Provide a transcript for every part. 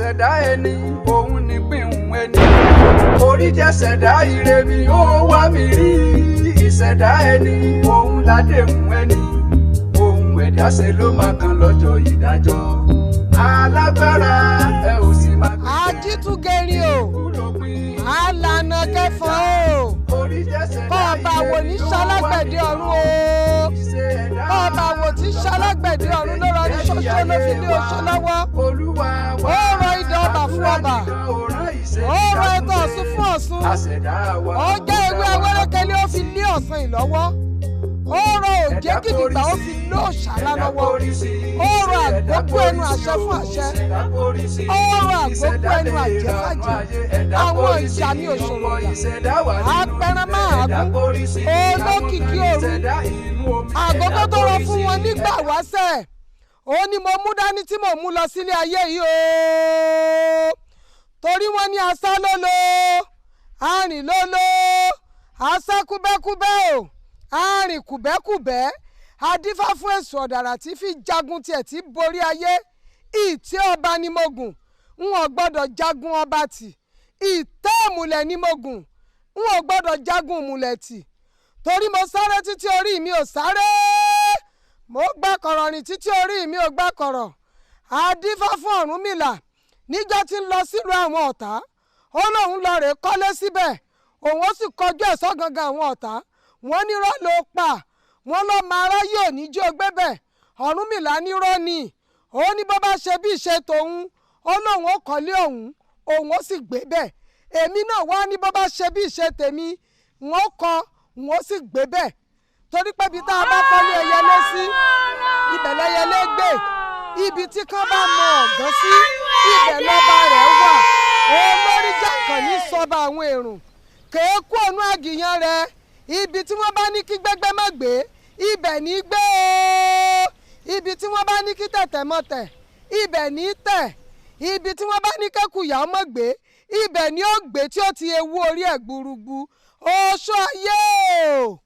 ṣẹ̀dá ẹni òun ní gbìhùn ẹni orí jẹ́ ṣẹ̀dá ire mi ó wá mi rí ìṣẹ̀dá ẹni òun ládéhùn ẹni ohun ẹ̀dá ṣe ló máa kan lọ́jọ́ ìdájọ́ alágbára ẹ ò sì máa gbé. ajítúgẹ̀rì o alànà kẹfọn o kọ́ọ̀bà wò ní ṣalágbẹ̀dẹ ọ̀run o kọ́ọ̀bà wò tí ṣalágbẹ̀dẹ ọ̀run ló rọ ní ṣoṣo ló fi lé oṣó lọ́wọ́ ó rọ idẹ ọba fún ọba ó rọ ẹ̀tọ́ ọ̀ṣun fún ọ̀ṣun ó jẹ́ ewé awẹ́rẹ́kẹ́lẹ́ ó fi lé ọ̀sán ìlọ́wọ́ ó rọ òjé gidigba ó fi lé òṣàlá lọ́wọ́ ó rọ àgbókù ẹnu àṣẹ fún àṣẹ ó rọ àgbókù ẹnu àjẹ fàjẹ àwọn ìjà ní òṣòro ìyà apẹran máa gún olókìkí òru àgógó tó rọ fún wọn nígbà wáṣẹ̀ ó ní mo mú dání tí mo mú lọ sílé ayé yìí o torí wọn ní asá lólo arìn lólo asá kúbẹ́kúbẹ́ o àárín kùbẹ́kùbẹ́ adífá fún èso ọ̀dàrà tí fi jagun tiẹ̀ tí borí ayé ìtẹ́ ọba ni mo gùn n ò gbọ́dọ̀ jagun ọba tì ìtẹ́ ìmùlẹ̀ ni mo gùn n ò gbọ́dọ̀ jagun ìmùlẹ̀ tì torí mo sáré títí orí mi ò sáré mo gbá kọ̀rọ̀ rìn títí orí mi ò gbá kọ̀rọ̀ adífá fún Ọ̀rúnmìlà níjọ́ tí ń lọ sílùú àwọn ọ̀tá ó lóun lọ rèé kọ́lé síbẹ̀ òun ó sì kọjú ẹ̀ sọ́gangan àwọn ọ̀tá wọ́n nírọ́ ló pa wọ́n lọ́ máa ráyè òní jó gbébẹ̀ Ọ̀rúnmìlà nírọ́ ni ó ní bó bá ṣe bí ìṣe tòun ó lóun ó kọ́lé òun ó sì gbé bẹ̀ èmi náà wá ní bó bá ṣe bí ìṣe tèmi wọ́n kọ́ òun ó sì gbé bẹ̀ torí pé ibi tá a bá kọ́lé ẹyẹlé sí ibẹ̀ lẹ́yẹlé gbé ibi tí kán bá mọ ọ̀gán sí ibẹ̀ lọ́ba rẹ̀ wà olórí jàǹkàn ní sọ́ba àwọn èrùn kéékù ọ̀nù àgìyàn rẹ̀ ibi tí wọ́n bá ní kí gbẹ́gbẹ́ má gbé ibẹ̀ ní gbé o ibi tí wọ́n bá ní kí tẹ̀tẹ̀ mọ́ tẹ̀ ibẹ̀ ní tẹ̀ ibi tí wọ́n bá ní kẹ́kùyà ọmọ gbé ibẹ̀ ní ó gbé tí ó ti ewu orí ẹ̀ gbúrúgbú oṣó ayé o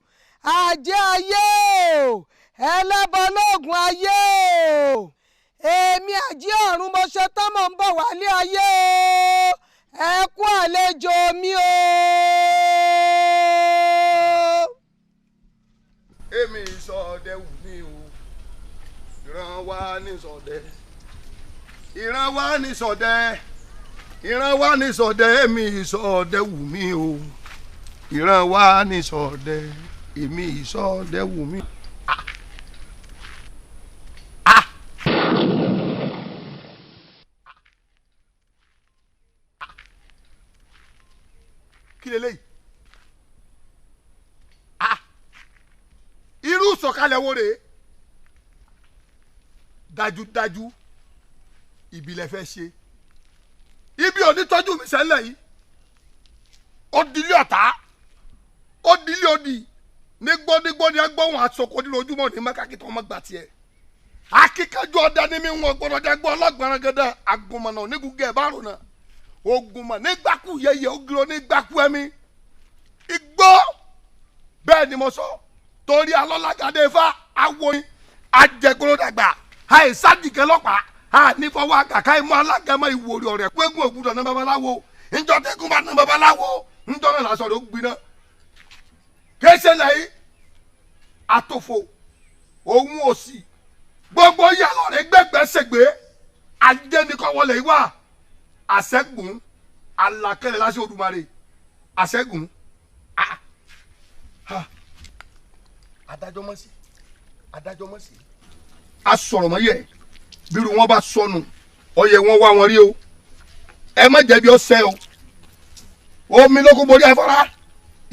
àjẹ́ ayé o ẹlẹ́bọ lóògùn ayé o èmi àjẹ́ ọ̀run mo ṣe tán mò ń bọ̀ wálé ayé o ẹ kú àlejò mi o. èmi ìsọdẹ wù mí o ìran wa ní sọdẹ ìran wa ní sọdẹ ìran wa ní sọdẹ èmi ìsọdẹ wù mí o ìran wa ní sọdẹ èmi ìsọdẹ wù mí. kí leléyìí irú sọ̀kalẹ̀ wo rèé dájúdájú ibi lẹ fẹ́ ṣe ibi ò ní tọ́jú mi sẹ́lẹ̀ yìí ó dilé ọ̀tá ó dilé òdì nígbónígbó ni agbóhùn àsokò nínú ojúmọ́ ní mẹ́kàkì tó ọmọ gbà tiẹ̀ akíkanjú ọ̀dà ni mi wọn gbọ́dọ̀ jágbó ọlọ́gbọ̀nrán gẹ́gẹ́ agùnmọ̀nà onígungẹ́ bárò náà ogunmọ̀ nígbàkú yẹyẹ ogiro nígbàkú ẹ̀mí igbó bẹ́ẹ̀ ni mo sọ torí alọ́lágadé fa awoyin ajẹgboro dàgbà àìsádìgẹ́ lọ́pàá ànífọwọ́ àgàká ìmọ̀ alágẹmọ ìwòrì ọ̀rẹ́ pẹ́gun ògùdọ̀ ní babaláwo ńjọ́ tẹ́gùn bá ní babaláwo ńjọ́ náà lásán ló gbiná kéṣe lẹ́yìn àtòfò òun òsì gbogbo yàrá rẹ̀ gbẹ̀gbẹ̀ ṣègbè ajẹ́nikọ́wọlé wà àṣẹ́gun alákẹ́lẹ́ lásìkò Olódùmarè àṣẹ́gun adájọ́ mọ̀ sí asọ̀rọ̀ mọ́ yẹ bírú wọn bá sọnù ọyẹ wọn wá wọn rí o ẹ má jẹ̀bi ọsẹ o omi ló kó borí afárá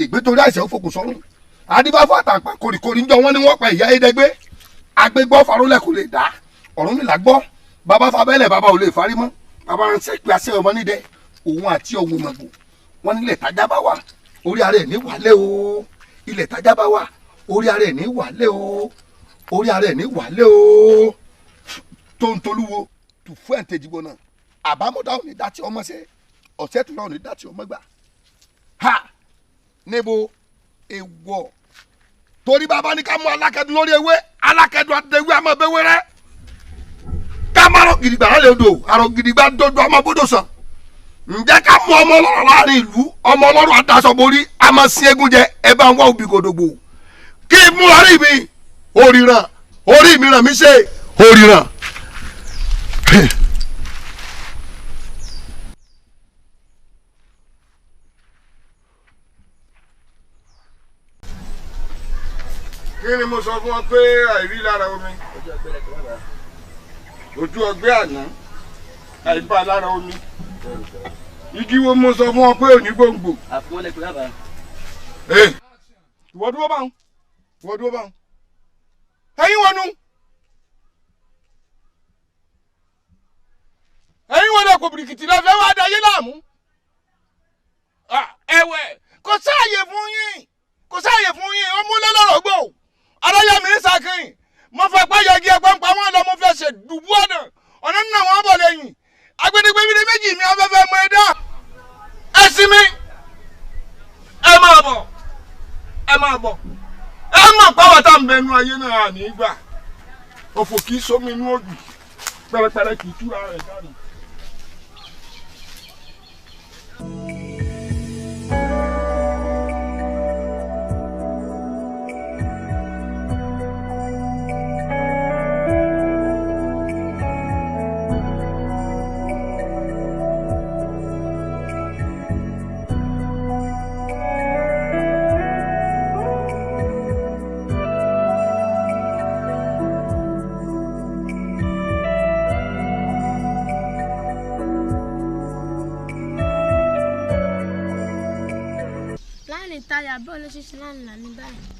ìgbétorí àìsàn fòkùn sọ́run adébáfọ́ àtàpà kòrìkòrì ń jọ wọn ni wọ́n pa ìyá ẹ̀ẹ́dẹ́gbẹ́ agbégbọ́ farolẹ̀ kò lè dá Ọ̀rúnmìlà gbọ́ bàbá fabẹ́lẹ̀ bàbá ò lè farí mọ́ bàbá ránṣẹ́ pé àṣẹ ọmọ nídẹ òun àti ọ̀hún mọ̀gbò wọn nílẹ̀ tájá bá wà orí ara ẹ̀ ní wàlẹ́ o ilẹ̀ tájá bá wà orí ara ẹ̀ ní wàlẹ́ o orí ara ẹ̀ ní wàlẹ́ o tó ń tolúwo tù fún ẹ̀ ń tẹ̀jìgbò náà àbámọ́dá ò ní dá tí ọmọ ṣe ọ̀sẹ̀ tó náà ò ní dá tí ọmọ gbà ha níbo ewọ torí bàbá ní ká mú alákẹ́dùn lórí ewé alákẹ́dùn àdéwé àmọ́ bẹ́wé rẹ ká ká má rọ gidigba lálẹ́ odò àrò gidigba dojú ọmọ bódò sàn ǹjẹ́ ká mú ọmọ ọlọ́rọ̀ láàrin ìlú ọmọ ọlọ́rọ̀ adaṣọ borí a máa sin eégún jẹ ẹ bá ń wá òbí gòdògbò kí n mú orí mi òrìràn orí mi ràn mí ṣe òrìràn. kí ni mo sọ fún ọ pé àìrí lára omi ojú ọgbẹ́ àná àìbá lára omi igi wo mo sọ fún ọ pé òní gbòǹgbò. àfọwọ́lẹ̀ pé bàbá. ìwọ dúró báwọn ìwọ dúró báwọn ẹ̀yin wọnú ẹ̀yin wọnú ẹ̀kọ́ bìrìkìtì lọ fẹ́ wá dayé láàmú. ẹ̀wẹ̀ kò sáàyè fún yín kò sáàyè fún yín ọmọ lọ́lọ́rọ̀ gbò aráyà mi ń sàkín mo fẹ́ pẹ́ yọgí ẹgbẹ́ ń pa wọ́n lọ mo fẹ́ ṣe dùbú ọ̀nà nínú àwọn ọ̀bọ̀ lẹ́yìn agbẹnigbẹmílẹ méjì mi afẹ́fẹ́ mọ ẹ̀dá ẹ sinmi ẹ máa bọ̀ ẹ mọ̀ pàwọ́ tá n bẹnu ayé náà ní gbà òfò kì í sómi inú òjò pẹrẹpẹrẹ kì í túra rẹ̀ dànù.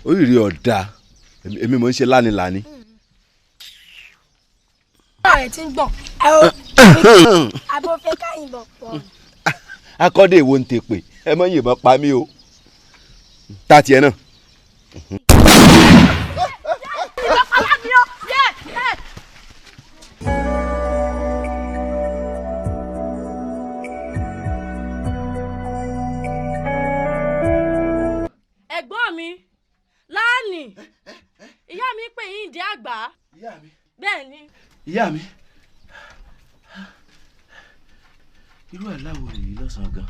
oríire ọ̀dà èmi mò ń ṣe lánìlání. ọ̀rẹ́ tí ń gbọ̀n abọ́fẹ́ káyìn bọ̀ pọ̀. akọ́dé èwo ń tèpè ẹ mọ̀ yìnbọn pa mí o tá tiẹ̀ náà. ẹ̀gbọ́n mi láàánì ìyá mi pè yín ìdí àgbà. ìyá mi. bẹ́ẹ̀ ni. ìyá mi irú àláwọ̀ rèé lọ́sàn-án gan.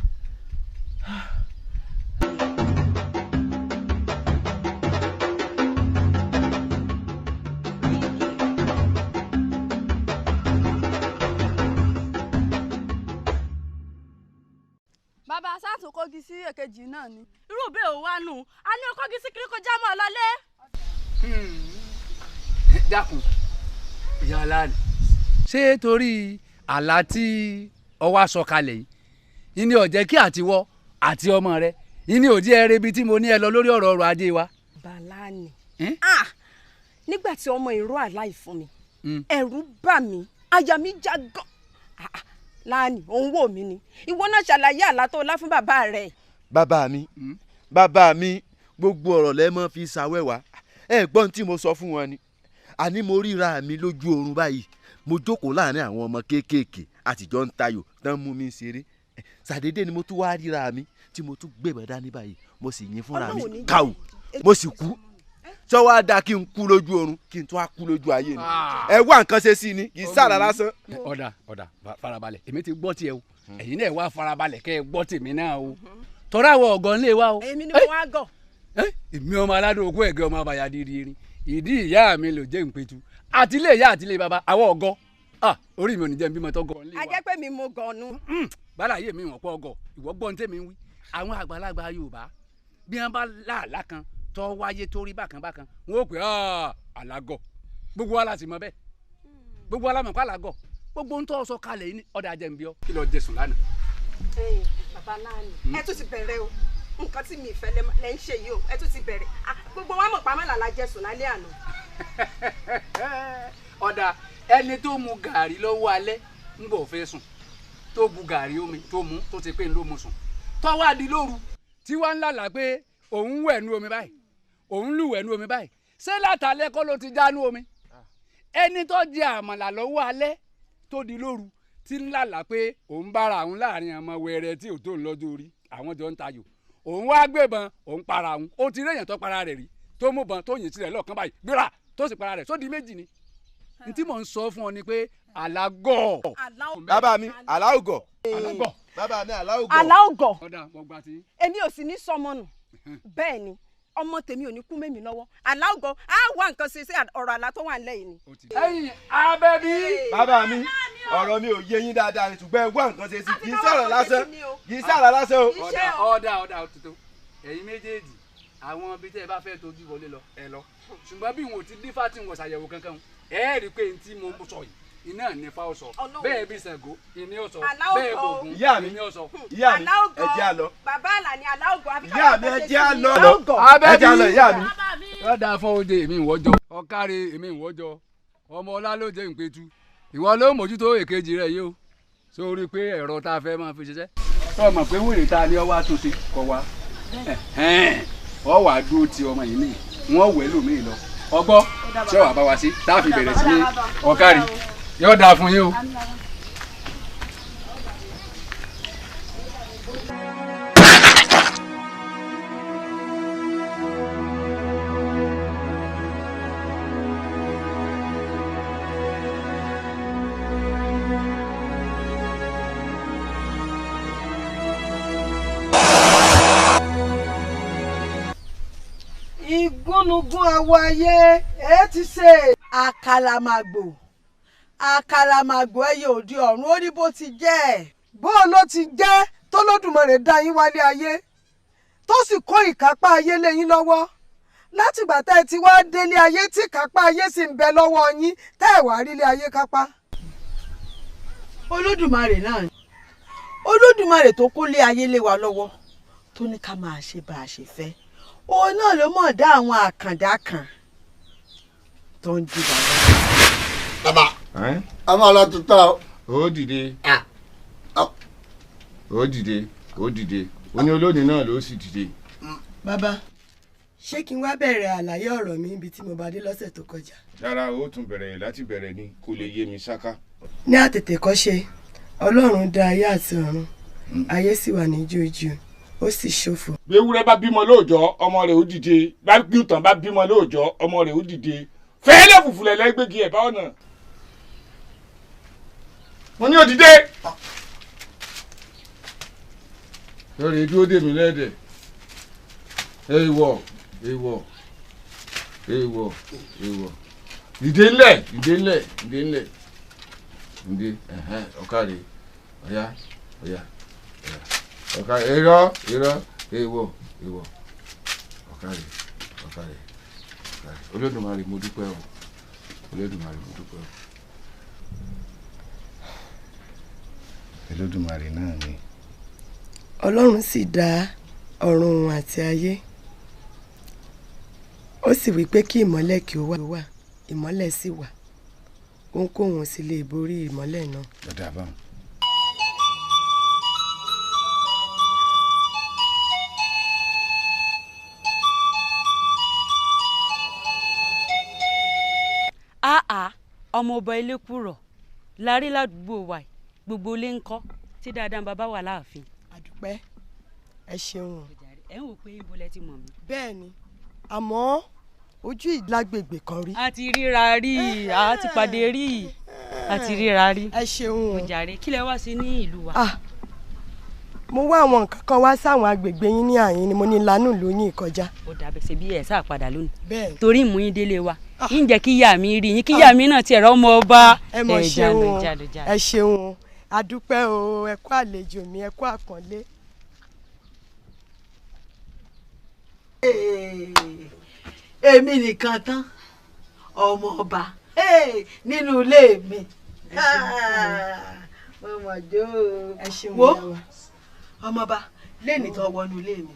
bàbá sátún kógi sí èkejì náà ni. irú bẹ́ẹ̀ ò wá nù a ní ọkọ́gi sí kiri kọjá mọ́ ọ lọ́lé. dákun ìyá aláàlú. ṣé torí àlá tí ọwọ́ aṣọ kalẹ̀ yìí ìní ọ̀jẹ́ kí àtiwọ́ àti ọmọ rẹ ìní òdí ẹrẹ ibi tí mo ní ẹ lọ lórí ọ̀rọ̀ ajé wa. Bàláni nígbà tí ọmọ ìró àláì fún mi ẹ̀rù bà mí àyà mi já gan. Láàánì òun wò mí ni ìwọ náà ṣàlàyé àlá tó lá fún bàbá rẹ. bàbá mi gbogbo ọ̀rọ̀ lẹ́ mọ́ fi ṣàwẹ́wà ẹ gbọ́n tí mo sọ fún wọn ni àní mo ríra mi lójú oorun báyìí mo jókòó láàrin àwọn ọmọ kéékèèké àtijọ́ ń tayò tán mú mi ṣeré ṣàdédé ni mo tún wá ríra mi tí mo tún gbébọn dání báyìí mo sì yìn fúnra mi káwù mo sì kú sọ wá dáa kí n kú lójú oorun kí n tún á kú lójú ayé ni ẹ wá nǹkan ṣe sí ni kì í sára lásán. ọ̀dà farabalẹ̀ èmi ti gbọ́ tiẹ̀ o ẹ̀yin náà wá farabalẹ̀ kẹ́ ẹ gbọ́ tèmi náà o tọ́ra àwọ̀ ọ̀gọ́ ńlẹ̀ wa o. èmi ni mo wá gọ̀. èmi ọmọ aládùn òkú ẹ̀gẹ́ ọmọ àbàyà dídí irin ìdí ìyá mi lò jẹ́ ìpẹ́tù àtìlé ìyá àtìlé bàbá àwọ̀ ọ̀gọ́ orí mi ò ní jẹ́ bímọ tó gọ̀ ńlẹ̀ wa. a jẹ́ pé mi mo gọ̀ nu. bálàyé mi wọ̀n pọ̀ ọgọ̀ ìwọ gbọ́n tèmi ń wí àwọn àgbàlagbà Yorùbá bí wọ́n bá láàlá kan tó wáyé tó rí bákan bákan wọn ò pè àlágọ̀ gbogbo wa láti mọ bẹ́ẹ̀ gbogbo wa lámọ̀ kó àlágọ̀ gbogbo ń tọ́ sọ kalẹ̀ yìí ní ọ̀dà àjẹmíbíọ́ kí lọ́ọ́ jẹsùn lánàá. bàbá Láàánì ẹ tún ti bẹ̀rẹ̀ o nǹkan tí mi ìfẹ́ lẹ́ ń ṣe yìí o ẹ tún ti bẹ̀rẹ̀ gbogbo wa mọ̀ pamọ́ làlá jẹsùn lálẹ́ àná. ọ̀dà ẹni tó mu gàrí lọ́wọ́ alẹ́ ń bọ̀ fẹ́ sùn tó bu gàrí omi tó mu tó ti pé ń ló mu sùn tọ́wọ́ adi lóru tí wọ́n ń lálàá pé òun wẹ̀ nú omi báyìí òun lùwẹ̀ nú omi báyìí ṣé látàlẹ́ kọ́ ló ti já nú omi ẹni tó jẹ àmàlà lọ́wọ́ alẹ́ tó di lóru tí ń lálàá pé òun bára àwọn láàrin àmọ́ wẹrẹ tí ò tó ń lọ́jọ́ orí àwọn jọ ń tayò òun wá gbébọn òun para òun ó ti réyàn tó para rẹ̀ rí tó mú bọn tó yìn sílẹ̀ lọ́ọ̀kan báyìí gbéra tó sì para rẹ̀ sódì méjì ni. n tí mò ń sọ fún ọ ni pé alágọ̀. bàbá mi aláògọ̀. alágọ̀. bàbá mi aláògọ̀. aláògọ̀. ọ̀dà mo gbà tí. èmi ò sì ní sọmọ nù bẹ́ẹ̀ ni ọmọ tèmi ò ní kú mẹ́mi lọ́wọ́ aláògọ̀ á wá nǹkan ṣe sí ọ̀rọ̀ àlá tó wà nílẹ̀ yìí ni. ẹ̀yin Abẹ́bí. bàbá mi ọ̀rọ̀ mi ò yé yín dáadáa ni ṣùgbọ́n ẹ wá nǹkan ṣe sí kì í sọ̀rọ̀ lásán kì í sọ̀rọ̀ lásán o. ọ̀dà tuntun ẹ̀yin méjèèjì àwọn ibi tẹ́ ẹ bá fẹ́ tójú wọlé lọ ẹ lọ ṣùgbọ́n bí wọn ò ti dífá tí wọn ṣàyẹ̀wò kankan ẹ rí i pé n tí mo sọ yìí iná nífa ọ̀sọ̀ bẹ́ẹ̀ bí Ṣàngó ìní ọ̀sọ̀ bẹ́ẹ̀ bògùn ìní ọ̀sọ̀. ìyá mi ẹ jẹ́ á lọ. bàbá àlà ni aláògọ̀. ìyá mi ẹ jẹ́ á lọ. Abẹ́bí ẹ jẹ́ á lọ ìyá mi. lọ́dà fún òde èmi ìwọ́jọ́ ọ̀kárí èmi ìwọ́jọ́ ọmọ ọlá ló jẹ́ ìpẹ́tù ìwọ ló mójútó èkejì rẹ̀ yìí o sórí pé ẹ̀rọ tá a fẹ́ máa fi ṣiṣẹ́ tó mọ̀ pé wèrè tá a ní ọwọ́ àtúnṣe kọ wa ọ wàá dúró ti ọmọ yìí nìyí wọ́n wẹ̀ lómi lọ ọgbọ́ ṣé wàá bá wa sí tá a fi bẹ̀rẹ̀ sí ní ọ̀kárí yóò dáa fún yín o. igúnnugún àwọ̀ ayé ẹ ti ṣe àkàlàmàgbò ẹyẹ òde ọ̀run ó ní bó ti jẹ́ bó ló ti jẹ́ tólódùmarè dá yín wálé ayé tó sì kó ìkápá ayé lé yín lọ́wọ́ látìgbà tá ẹ ti wá délé ayé tí ìkápá ayé sì ń bẹ lọ́wọ́ yín tẹ́ ẹ wá rílé ayé kápá. olódùmarè náà olódùmarè tó kó lé ayé lé wa lọ́wọ́ tó ní ká máa ṣe bá a ṣe fẹ́ òun náà ló mọ̀ dá àwọn àkàndá kan tó ń jí bàbá. bàbá a máa lọ tuntun o. ó dìde ó dìde ó dìde ó ní olóòní náà ló sì dìde. bàbá ṣé kí n wá bẹ̀rẹ̀ àlàyé ọ̀rọ̀ mi níbi tí mo bá dé lọ́sẹ̀ tó kọjá. rárá ó tún bẹ̀rẹ̀ láti bẹ̀rẹ̀ ni kó lè yé mi ṣáká. ní àtètèkọ́ṣe ọlọ́run dá ayé àti ọ̀run ayé sì wà ní jújú ó sì ṣòfò. bí ewúrẹ́ bá bímọ lóòjọ́ ọmọ rẹ̀ ó dìde bá gbìtàn bá bímọ lóòjọ́ ọmọ rẹ̀ ó dìde fẹ́ẹ́lẹ́ fùfú lẹ̀ lẹ́gbẹ̀gì ẹ̀ bá ọ̀nà. mo ní òdìdé. lórí dúró dè mí lẹ́dẹ̀ èèwọ̀ èèwọ̀ èèwọ̀ èèwọ̀ dìde ńlẹ̀ dìde ńlẹ̀ dìde ńlẹ̀ dìde ọ̀kàrẹ̀ ọ̀yá ọ̀yá ọ̀kàrẹ̀ irọ́ irọ́ èèwọ̀ èèwọ̀ ọ̀kàrẹ̀ ọ̀kàrẹ̀ Olódùmarè mo dúpẹ́ o Olódùmarè mo dúpẹ́ o. Olódùmarè náà ni. ọlọ́run sì dá ọ̀run àti ayé ó sì wí pé kí ìmọ́lẹ̀ kí ó wà ìmọ́lẹ̀ sì wà ohunkóhun sì lè borí ìmọ́lẹ̀ náà. lọ́dà báwọn. ọmọ ọba Elékùrọ̀ la rí ládùúgbò wa gbogbo ilé ń kọ́ tí dáadáa bàbá wà láàfin. àdúpẹ́ ẹ ṣeun. ẹ ń wò pé ibo lẹ ti mọ̀ mí. bẹ́ẹ̀ ni àmọ́ ojú ìlágbègbè kan rí. a ti ríra rí a ti pàdé rí a ti ríra rí. ẹ ṣeun. ọjàre kí lẹ wá sí ní ìlú wa. mo wá àwọn nǹkan kan wá sáwọn agbègbè yín ní àyín ni mo ní lánàá lóyún ìkọjá. ó dàbẹ̀ ṣe bí ẹ̀ sáà padà lónìí. bẹ́ẹ̀ torí ìmúyín délé wa yín jẹ́ kí ìyá mi rí yín kí ìyá mi náà tiẹ̀ rọ́ ọmọ ọba. ẹ mọ̀ ṣeun ẹ ṣeun adúpẹ́ o ẹ kú àlejò mi ẹ kú àpọ́nlé. èmi nìkan tán ọmọ ọba nínú ilé mi mo mọ̀ jó wo ọmọọba lẹ́ni tó wọnú ilé mi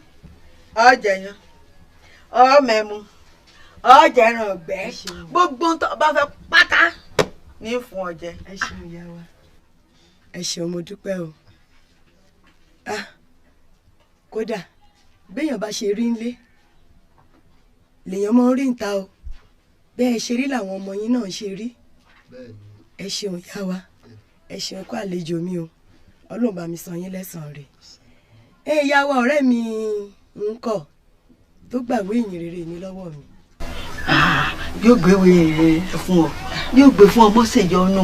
ọ̀jẹ̀yàn ọ̀mẹ̀mu ọ̀jẹ̀ràn ọ̀gbẹ́ gbogbo tó bá fẹ́ pátá ní fún ọjẹ. ẹ ṣeun ìyá wa ẹ ṣeun mo dúpẹ́ o kódà béèyàn bá ṣe rí nlé lèèyàn mọ rí níta o bẹ́ẹ̀ ṣe rí làwọn ọmọ yín náà ṣe rí ẹ ṣeun ìyá wa ẹ ṣeun kó àlejò mi o Ọlọ́run bá mi san yín lẹ́san rẹ̀ ìyá wa ọ̀rẹ́ mi ń kọ̀ tó gbàgbé ìyìn rere mi lọ́wọ́ mi. yóò gbé ìwé rere fún ọ yóò gbé fún ọmọ ṣèjọ́nù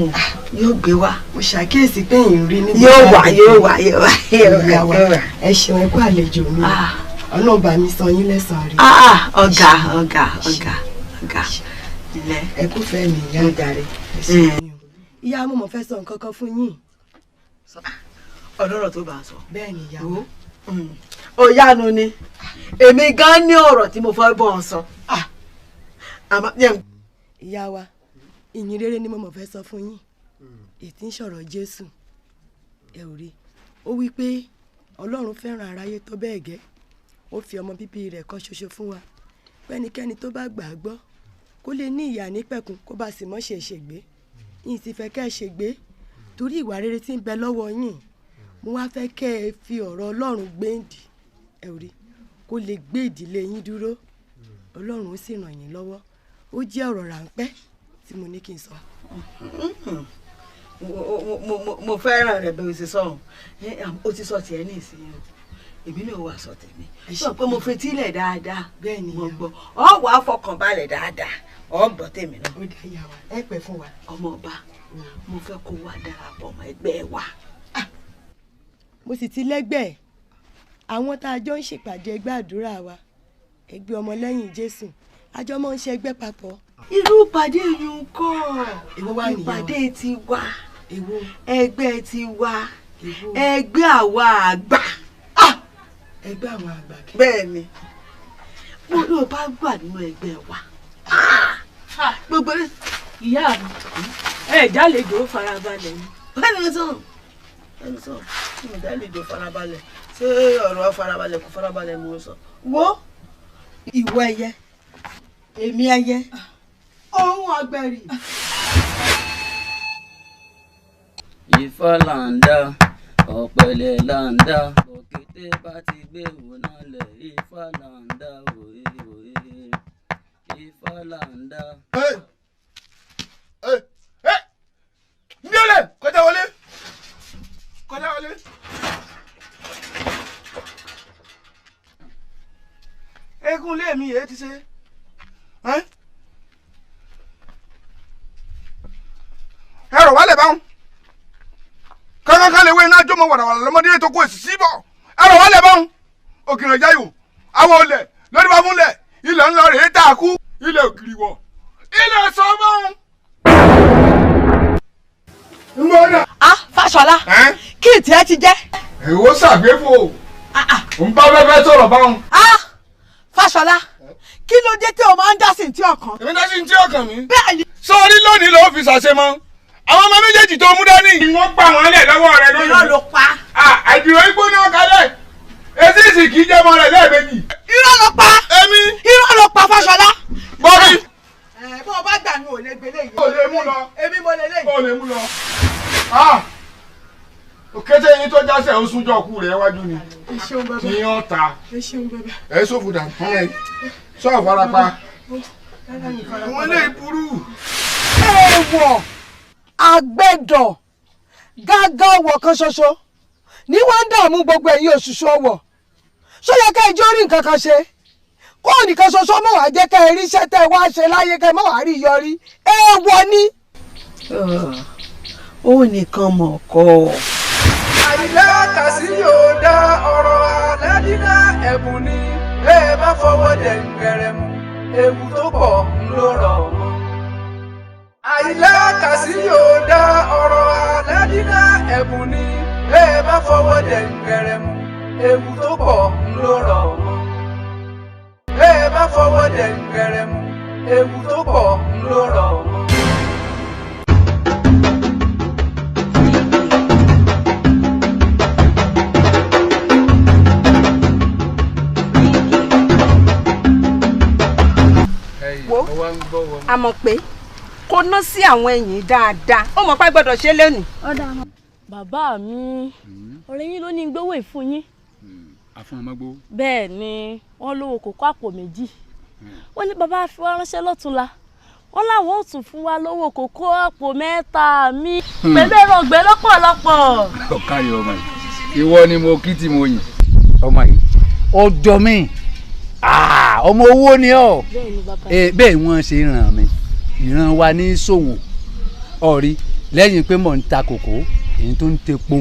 yóò gbé wá. mo ṣàkíyèsí pé yìí rí níbi yóò wá. ẹ ṣeun ẹ kú àlejò mi ọlọ́ọ̀bà mi san yín lẹ́sàn-án rí. ọ̀gá ilẹ̀ ẹ kú fẹ́ mi ìyá àjàre. ìyá mo mọ̀ fẹ́ sọ nǹkan kan fún yín. ọlọ́rọ̀ tó bá a sọ. bẹ́ẹ̀ ni ìyàwó. ó yánu ni èmi gan ní ọ̀rọ̀ tí mo fẹ́ bọ́ ọ sọ. ìyá wa ìyìn rere ni mo mọ̀ fẹ́ sọ fún yín ètí ń sọ̀rọ̀ Jésù ẹ ò rí ó wí pé Ọlọ́run fẹ́ràn aráyé tó bẹ́ẹ̀ gẹ́ ó fi ọmọ bíbí rẹ̀ kan ṣoṣo fún wa pẹ́nikẹ́ni tó bá gbà á gbọ́ kó lè ní ìyà nípẹ̀kun kó bá sì mọ́ ṣe ṣègbé yìí sì fẹ́ kẹ́ ẹ ṣègbé torí ìwà rere tí ń bẹ lọ́wọ́ yín mo wá fẹ́ kẹ́ ẹ fi ọ̀rọ̀ Ọlọ́run gbéǹdì ẹ ò rí kó lè gbé ìdílé yín dúró Ọlọ́run ó sì ràn yín lọ́wọ́ ó jẹ́ ọ̀rọ̀ ráńpẹ́ tí mo ní kí n sọ. mo fẹ́ràn rẹ̀ bí o ṣe sọ̀rọ̀ o ti sọ tiẹ̀ ní ìsinyìí o èmi náà wà sọ tèmi sọ pé mo fetí lẹ̀ dáadáa bẹ́ẹ̀ ni mo gbọ́ ọ wà á fọkàn balẹ̀ dáadáa ọ ń bọ̀ tèmi náà. ó dá ìyá wa ẹ pẹ́ fún wa. ọmọ ọba mo fẹ́ kó wá darapọ̀ mọ́ ẹgbẹ́ wa. mo sì ti lẹ́gbẹ̀ẹ́ àwọn tá a jọ ń ṣèpàdé ẹgbẹ́ àdúrà wa ẹgbẹ́ ọmọlẹ́yìn Jésù àjọ máa ń ṣe ẹgbẹ́ papọ̀. irú ìpàdé yìí ń kọ́ ìpàdé ti wá ẹgbẹ́ ti wá ẹgbẹ́ àwa àgbà. ẹgbẹ́ àwọn àgbà kí. bẹ́ẹ̀ ni mo ní o bá gbà nínú ẹgbẹ́ wa. gbogbo ìyá mi ẹ jálejò farabalẹ̀ ni. ẹni sọ mo jálejò farabalẹ̀ ṣé ọ̀rọ̀ farabalẹ̀ kò farabalẹ̀ mo sọ. wo ìwọ ẹyẹ èmi ẹyẹ ohun ọ̀gbẹ̀rì. Ifá là ń dá ọ̀pẹ̀lẹ̀ là ń dá òkété bá ti gbé wò náà lẹ̀ Ifá là ń dá òye Ifá là ń dá. Ndílé kọjá wọlé. eégún lé mi èyí ti ṣe. ẹrọ wálé báwọn kankan lè wé iná jọmọ wàràwàrà lọmọdé tó kó èsì síbọ ẹrọ wálé báwọn òkìrìn jáyò àwọn olè lórí bá múlẹ̀ ilẹ̀ ńlọ rèé tá a kú ilẹ̀ òkìrì wọ̀ ilẹ̀ sọ báwọn. Fáṣọlá kí ìtì ẹ ti jẹ́. èwo ṣàgbéfò ń bá fẹ́fẹ́ sọ̀rọ̀ báwọn. Fáṣọlá kí ló dé tí o máa ń dá sí ti ọkàn. èmi dá sí ti ọkàn mi. bẹ́ẹ̀ni. sọ́ọ́rí lónìí ló fi ṣàṣemọ́ àwọn ọmọ méjèèjì tó mú dání. wọ́n gbà wọ́n lẹ̀ lọ́wọ́ rẹ lónìí. irọ́ ló pa. àdìrò ìgbóná kalẹ̀ etí ìsì kì í jẹ́ mọ́ rẹ̀ lẹ́ẹ̀mejì. irọ́ ló pa. èmi. irọ́ ló pa Fáṣọlá. bọ́bí. bó o bá gbà ní òlé gbélé yìí. o lè mú lọ. èmi mo lè léyìí. o lè mú lọ. òkété yín tó jásẹ̀ ó súnjọ́ ọkù rẹ̀ wájú ni. ẹ ṣeun bàbá. ní ọ̀tá. ẹ ṣeun bàbá. ẹ sófù dà fún ẹ sọ farapa. àwọn ilé ìburú. èèwọ̀ àgbẹ̀dọ̀ gágá ọwọ̀ kan ṣoṣo ní wọ́n ń dààmú gbogbo ẹ̀yin òṣùṣù ọwọ̀ ṣó yẹ ká ẹjọ́ rí nǹkan kan ṣe kó nìkan ṣoṣo mọ̀ wá jẹ́ ká ẹ rí iṣẹ́ tẹ́ ẹ wá ṣe láyé ká ẹ mọ̀ wá rí yọrí èèwọ̀ ni. ó nìkan mọ̀ kọ́. àyílá kàsí yóò dá ọ̀rọ̀ aládìlá ẹ̀bùn ni ẹ bá fọwọ́ dẹ̀ ń gẹ̀rẹ̀ mu ewu tó pọ̀ ń ló rọ̀ mọ́. àyílá kàsí yóò dá ọ̀rọ̀ aládìlá ẹ̀bùn ni ẹ bá fọwọ́ dẹ̀ ń gẹ̀rẹ̀ mu ewu tó pọ̀ ń ló rọ̀ mọ́. ẹ bá fọwọ́ dẹ̀ ń gẹ̀rẹ̀ mu ewu tó pọ̀ ń ló rọ̀ mọ́. a mọ̀ pé kó ná sí àwọn ẹ̀yìn dáadáa ó mọ̀ pé gbọ́dọ̀ ṣe lónìí. bàbá mi ọ̀rẹ́ yín ló ní gbówó ìfún yín. àfọ̀nmọ́gbó. bẹ́ẹ̀ ni wọ́n lówó kòkó àpò méjì wọ́n ní bàbá fi wá ránṣẹ́ lọ́túnla wọ́n láwọn ò tún fún wa lówó kòkó àpò mẹ́ta mi pẹ̀lú ẹ̀rọ ọ̀gbẹ́ lọ́pọ̀lọpọ̀. ọ̀kárí ọmọ yìí ìwọ ni mo kí tí mo yìn ọmọ yìí ọjọ́ mi ọmọ owó ni ọ bẹ́ẹ̀ wọ́n ṣe ràn mí ìran wa ní ṣòwò ọ̀rí lẹ́yìn pé mò ń ta kòkó èyí tó ń tepo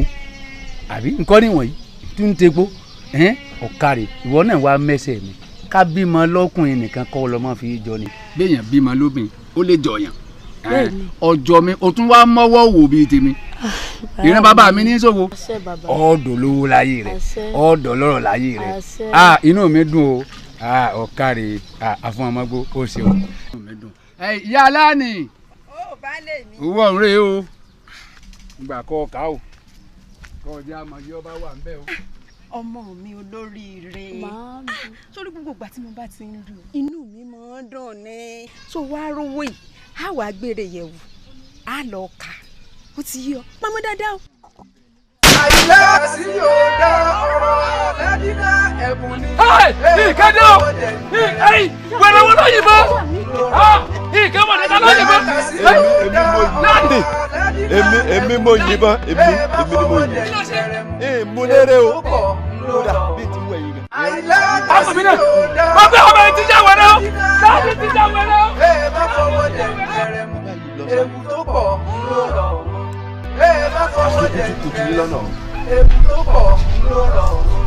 àbí nǹkan níwọ̀nyí tó ń tepo ọ̀kàrẹ̀ ìwọ náà wá mẹ́sẹ̀ mi ká bímọ lọ́kùnrin nìkan kọ́ lọ́mọ fi jọ ni. béèyàn bímọ lóbìn ó lè jọyàn ọjọ́ mi o tún wá mọ́wọ́ wò bíi tèmi ìran bàbá mi ní ṣòwò ọ̀dọ̀ lówó láyé rẹ̀ ọ̀dọ̀ lọ́rọ̀ láyé rẹ̀ inú mi dùn o ọ̀kàrẹ̀ àfọ̀nmọ́gbó ó ṣeun. ìyá aláàní owó ọ̀run rèé o gbà kọ́ ọ̀ká o kọ́ ọjà àmọ̀jẹ́ ọba wà ń bẹ̀ o. ọmọ mi olóríire sórí gbogbo ìgbà tí mo bá ti ń rí inú mi máa ń dùn ní tó wá rówó yìí á wàá gbére yẹ̀wò á lọ kà ó ti yí ọ pamọ́ dáadáa o. àìlá sí yóò dá ọ̀rọ̀ lẹ́dínà ẹ̀bùn ní. ìkéde o wẹ̀rẹ̀ wọn ló yìnbọn ìkéwọ̀n ní ká ló yìnbọn. èmi mo yìnbọn èmi ni mo yìnbọn ìmúlẹ̀rẹ̀ o kódà bí ti wẹ̀ yìí. ọmọ mi náà wọ́n gbé ọmọ yìí ti já wẹ̀rẹ̀ o láti ti já wẹ̀rẹ̀ o. bẹ́ẹ̀ bá fọwọ́ jẹ ìbẹ̀rẹ̀ mu ewu tó pọ̀ ló rọ̀ bẹ́ẹ̀ bá fọwọ́ jẹ ìbẹ̀rẹ̀ mu ewu tó pọ̀ ló rọ̀.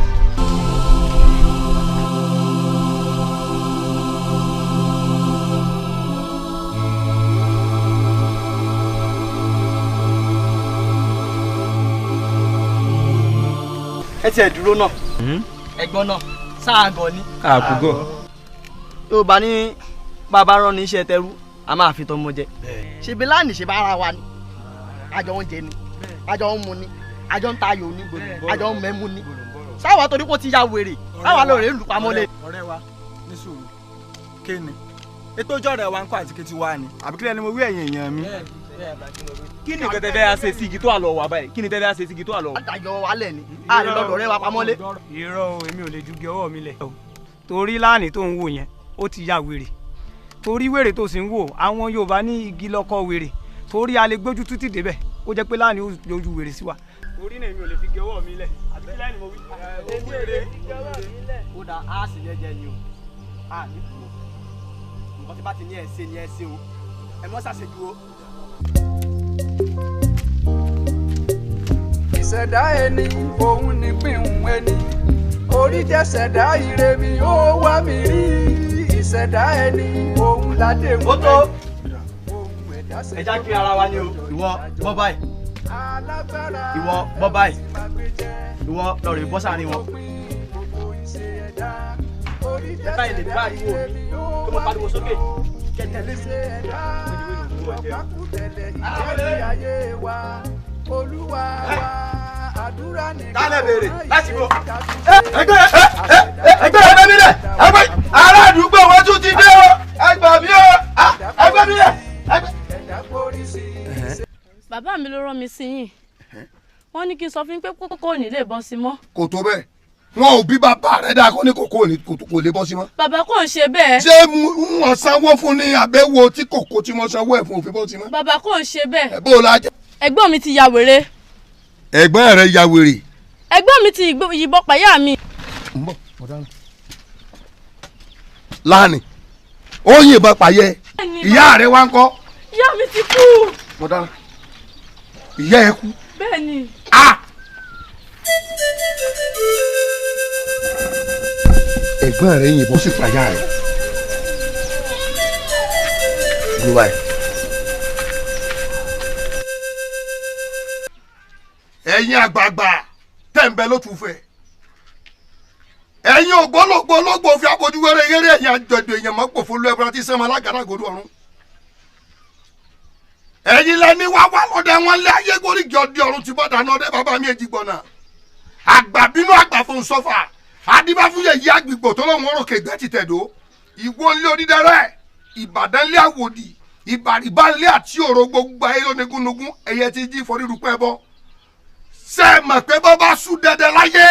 ẹ tiẹ̀ dúró náà ẹ̀gbọ́n náà sáàgọ̀ ni. àkùgọ̀. tó bá ní bàbá rán ní iṣẹ́ tẹrú a máa fi tọmọ jẹ ṣebí láàánì ṣe bá ara wa ni àjọ ń jẹ ni àjọ ń mu ni àjọ ń tayò ni àjọ ń mẹ́mú ni sáwà torí kò ti ya wèrè sáwà lóore lù pamọ́ lé. ọ̀rẹ́ wa ní sùúrù kéènì ètò ọjọ́ rẹ̀ wa ń kọ́ àti kejì wa ni àbí kílẹ̀ ni mo wí ẹ̀yìn èèyàn mi. kí ni nǹkan tẹ́tẹ́ á ṣe sí igi tó àlọ́ wà báyìí kí ni tẹ́tẹ́ á ṣe sí igi tó àlọ́ wà. àjọ wa lẹ̀ ni àrẹ lọ́dọ̀ rẹ̀ wa pamọ́ lé. irọ́ o èmi ò lè ju gé ọwọ́ mi lẹ̀. torí láàánì tó ń wò yẹn ó ti ya wèrè torí wèrè tó sì ń wò àwọn Yorùbá ní igi lọ́kọ wèrè torí a lè gbójú tútì débẹ̀ ó jẹ́ pé láàánì ó lójú wèrè sí wa. torí náà èmi ò lè fi gé ọwọ́ mi lẹ̀ àbí kí láàánì mo wí. ó dà á sì lẹ́jẹ̀ ni o a ní kú o nǹkan tí bá ti ní ẹ̀ ṣe ni ẹ ṣe o ẹ mọ́ ṣàṣejù o. ìṣẹ̀dá ẹni òun ní pín ẹni orí jẹ́ ṣẹ̀dá ire mi ó wá mi rí ìṣẹ̀dá ẹni òun ládé mú ẹni. ẹ já kí ara wa ni o ìwọ bọ́ báyìí ìwọ bọ́ báyìí ìwọ lọ́ọ̀rì bọ́ sáàrin wọn. ẹ báyìí lè bá ariwo mi kó mo pariwo sókè kẹtẹ lé mi. Olúwa wa àdúrà ní. tálẹ̀ béèrè láti wo. ẹgbẹ́ mi lẹ̀ ẹgbẹ́ ará àdúgbò wọn tún ti dé o ẹgbẹ́ mi o ẹgbẹ́ mi lẹ̀. bàbá mi ló rán mi sí yín wọ́n ní kí n sọ fún yín pé kókó ò ní lè bọ́ sí mọ́. kò tó bẹ́ẹ̀ wọn ò bí bàbá rẹ̀ dáa kó ní kókó kò lè bọ́ sí mọ́. bàbá kò ń ṣe bẹ́ẹ̀. ṣé wọ́n sanwó fún ní àbẹ̀wò tí kòkó tí wọ́n sanwó ẹ̀ fún òfin bọ́ sí mọ́. bàbá kò ń ṣe bẹ́ẹ̀. ẹ bó o la jẹ. ẹ̀gbọ́n mi ti ya wèrè. ẹ̀gbọ́n rẹ̀ ya wèrè. ẹ̀gbọ́n mi ti yìnbọn pàyà mi. láàánì ó yìnbọn pàyẹ ìyá rẹ̀ wá ń kọ́. ìyá mi ti kú. mọ̀dánù ìyá ẹ kú. bẹ́ẹ̀ni. ẹ̀gbọ́n rẹ̀ yìnbọn sí pàyà rẹ̀. gbogbo ẹ̀. ẹ̀yin àgbààgbà tẹ̀m̀bẹ̀ ló tún fẹ́. ẹ̀yin ògbólógbòlógbò fi abojú wẹ́rẹ́ yẹ́rẹ́ ẹ̀yin àjọ̀dún èèyàn mọ́ pòfó lu ẹ̀bùrọ̀ tí sẹ́mu alágàrá gòdú ọ̀run. ẹ̀yin lẹ́ni wá wá lọ́dẹ wọn lé ayé gorí jọ̀dí ọ̀run ti bọ́dà náà dé bàbá mi èjì gbọ̀nà. àgbà bínú àgbà fún sọ́fà adébáfúnyẹ yí àgbìgbò tó lọ́wọ́ rò kégbẹ́ ti tẹ̀dó. ìwọ ńlẹ̀ onídẹ̀rẹ̀ ìbàdàn ńlẹ̀ àwòdì ìbàrìbá ńlẹ̀ àti òrò gbogbo ayé lónigúnnugún ẹ̀yẹ ti jí forírupẹ́ bọ́. ṣé ẹ mọ̀ pé bọ́ bá sùn dẹ́dẹ́ láyé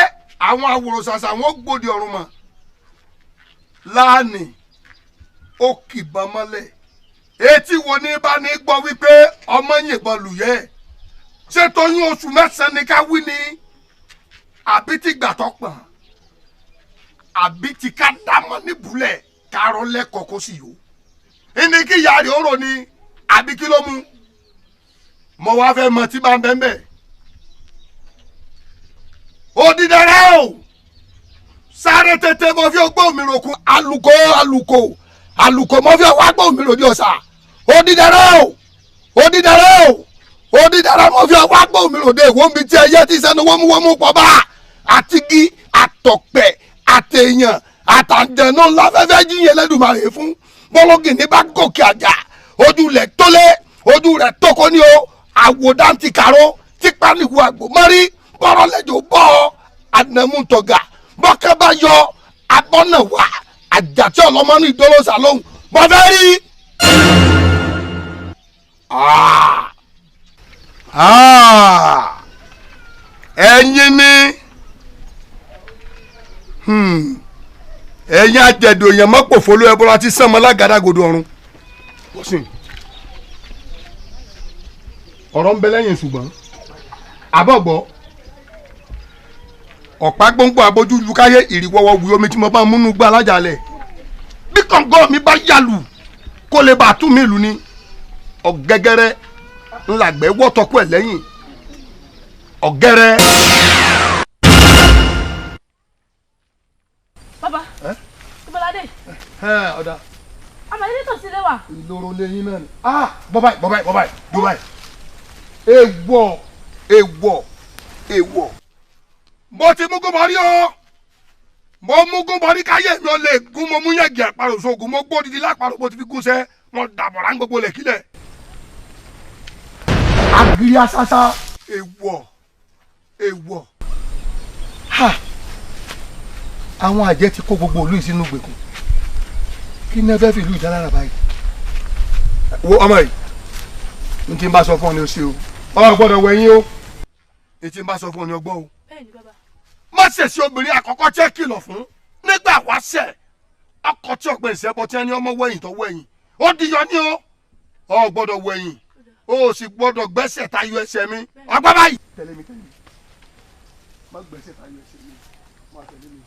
àwọn àwòrán ṣàṣà wọn gbòdì ọ̀run mọ̀. láàánì ó kìbọn mọ́lẹ̀ etí wo ní bá ní gbọ́ wípé ọmọ yìnbọn lùyẹ́ ṣé tóyún oṣù mẹ́sàn-án ní ká wí ni àbí ti gbàtọ́ pọ̀n àbí ti ká dámọ̀ níbúlẹ̀ kárọ̀ lẹ́kọ̀ọ́ kó sì yó. ìní kí ìyá rẹ̀ ó rò ní àbí kí ló mú mo wá fẹ́ mọ tí bá ń bẹ́ẹ̀ bẹ́ẹ̀. Odidẹrẹ́ o sáré tètè mo fi ọgbọ́n mi ròkun àlùkò mo fi ọwọ́ agbọ́n mi ròdì ọ̀sà. Odidẹrẹ́ o Odidẹrẹ́ mo fi ọwọ́ agbọ́n mi ròdì èwo mi tí ẹyẹ ti sẹ́nu wọ́múwọ́mú pọ̀ bá àtigi àtọ̀pẹ̀ àtẹ̀yàn àtàǹdẹ̀nù ńlá fẹ́fẹ́ jíyẹn lẹ́dùnmarè fún bọ́lọ́gì ní bá gòkè àjà ojú rẹ̀ tólé ojú rẹ̀ tókó ní o àwòdà ti kàró tipa níhu àgbò mọ́rí bọ́rọ̀ lẹ́jọ́ bọ́ ànàmúntọ̀gà bọ́kẹ́ bá yọ abọ́nà wá àjàtí ọlọ́mọ ní ìdólóṣà lóhùn bọ́ fẹ́ rí. ẹ̀yin ni ẹ̀yin àjẹ̀dò èèyàn mọ́pò folo ẹbọra ti sàn mọ́ lágàdàgodo ọ̀run. ọ̀rọ̀ ń bẹ lẹ́yìn ṣùgbọ́n àbọ̀gbọ́ ọ̀pá gbóngbò abojú lukáyé ìrìwọ́wọ́ wí omi tí mo bá múnú gbá alájàlẹ̀ bí kọ̀ǹgọ́ mi bá yàlù kó lè bá tún mi lù ní ọ̀gẹ́gẹ́rẹ́ ńlàgbẹ́ wọ́tọ́kù ẹ̀ lẹ́yìn ọ̀gẹ́rẹ́. bàbá ìbọ̀ládé ọ̀dà àmàlẹ́ tó sílé wa. ìloro lẹ́yìn náà ni bọ́báì èèwọ̀ mo ti mú gúnmọ́ rí o mo mú gúnmọ́ rí káyé mi ò lè gún mo mú yẹ̀gì àparò sóògùn mo gbó didi lápárò mo ti fi gúnṣẹ́ wọn dàbọ̀rà ń gbogbo lẹ̀kílẹ̀. agiri asasa èèwọ̀ àwọn àjẹ́ ti kó gbogbo ìlú ìsínú gbèkùn kí ní ẹ fẹ́ fi ìlú ìdálára báyìí. wo ọmọ yìí n tí n bá sọ fún ọ ni o ṣe o ọ gbọ́dọ̀ wẹ̀yìn o n tí n bá sọ fún ọ ni o gbọ́ o. bẹ́ẹ̀ni bàbá. má ṣèṣe obìnrin àkọ́kọ́ tí ẹ kìlọ̀ fún nígbà wáṣẹ̀ ọkọ̀ tí ọ̀gbìn ìṣẹ́bọ tí ẹni ọmọ wẹ̀yìn tó wẹ̀yìn ó diyọ ní o ọ gbọ́dọ̀ wẹ̀yìn o sì gbọ́dọ̀ gbẹ́sẹ̀ tayọ ẹsẹ̀ mi ọgbà báyìí. tẹ̀lé mi má gbẹ́sẹ̀ tayọ ẹsẹ̀ mi má tẹ̀lé mi.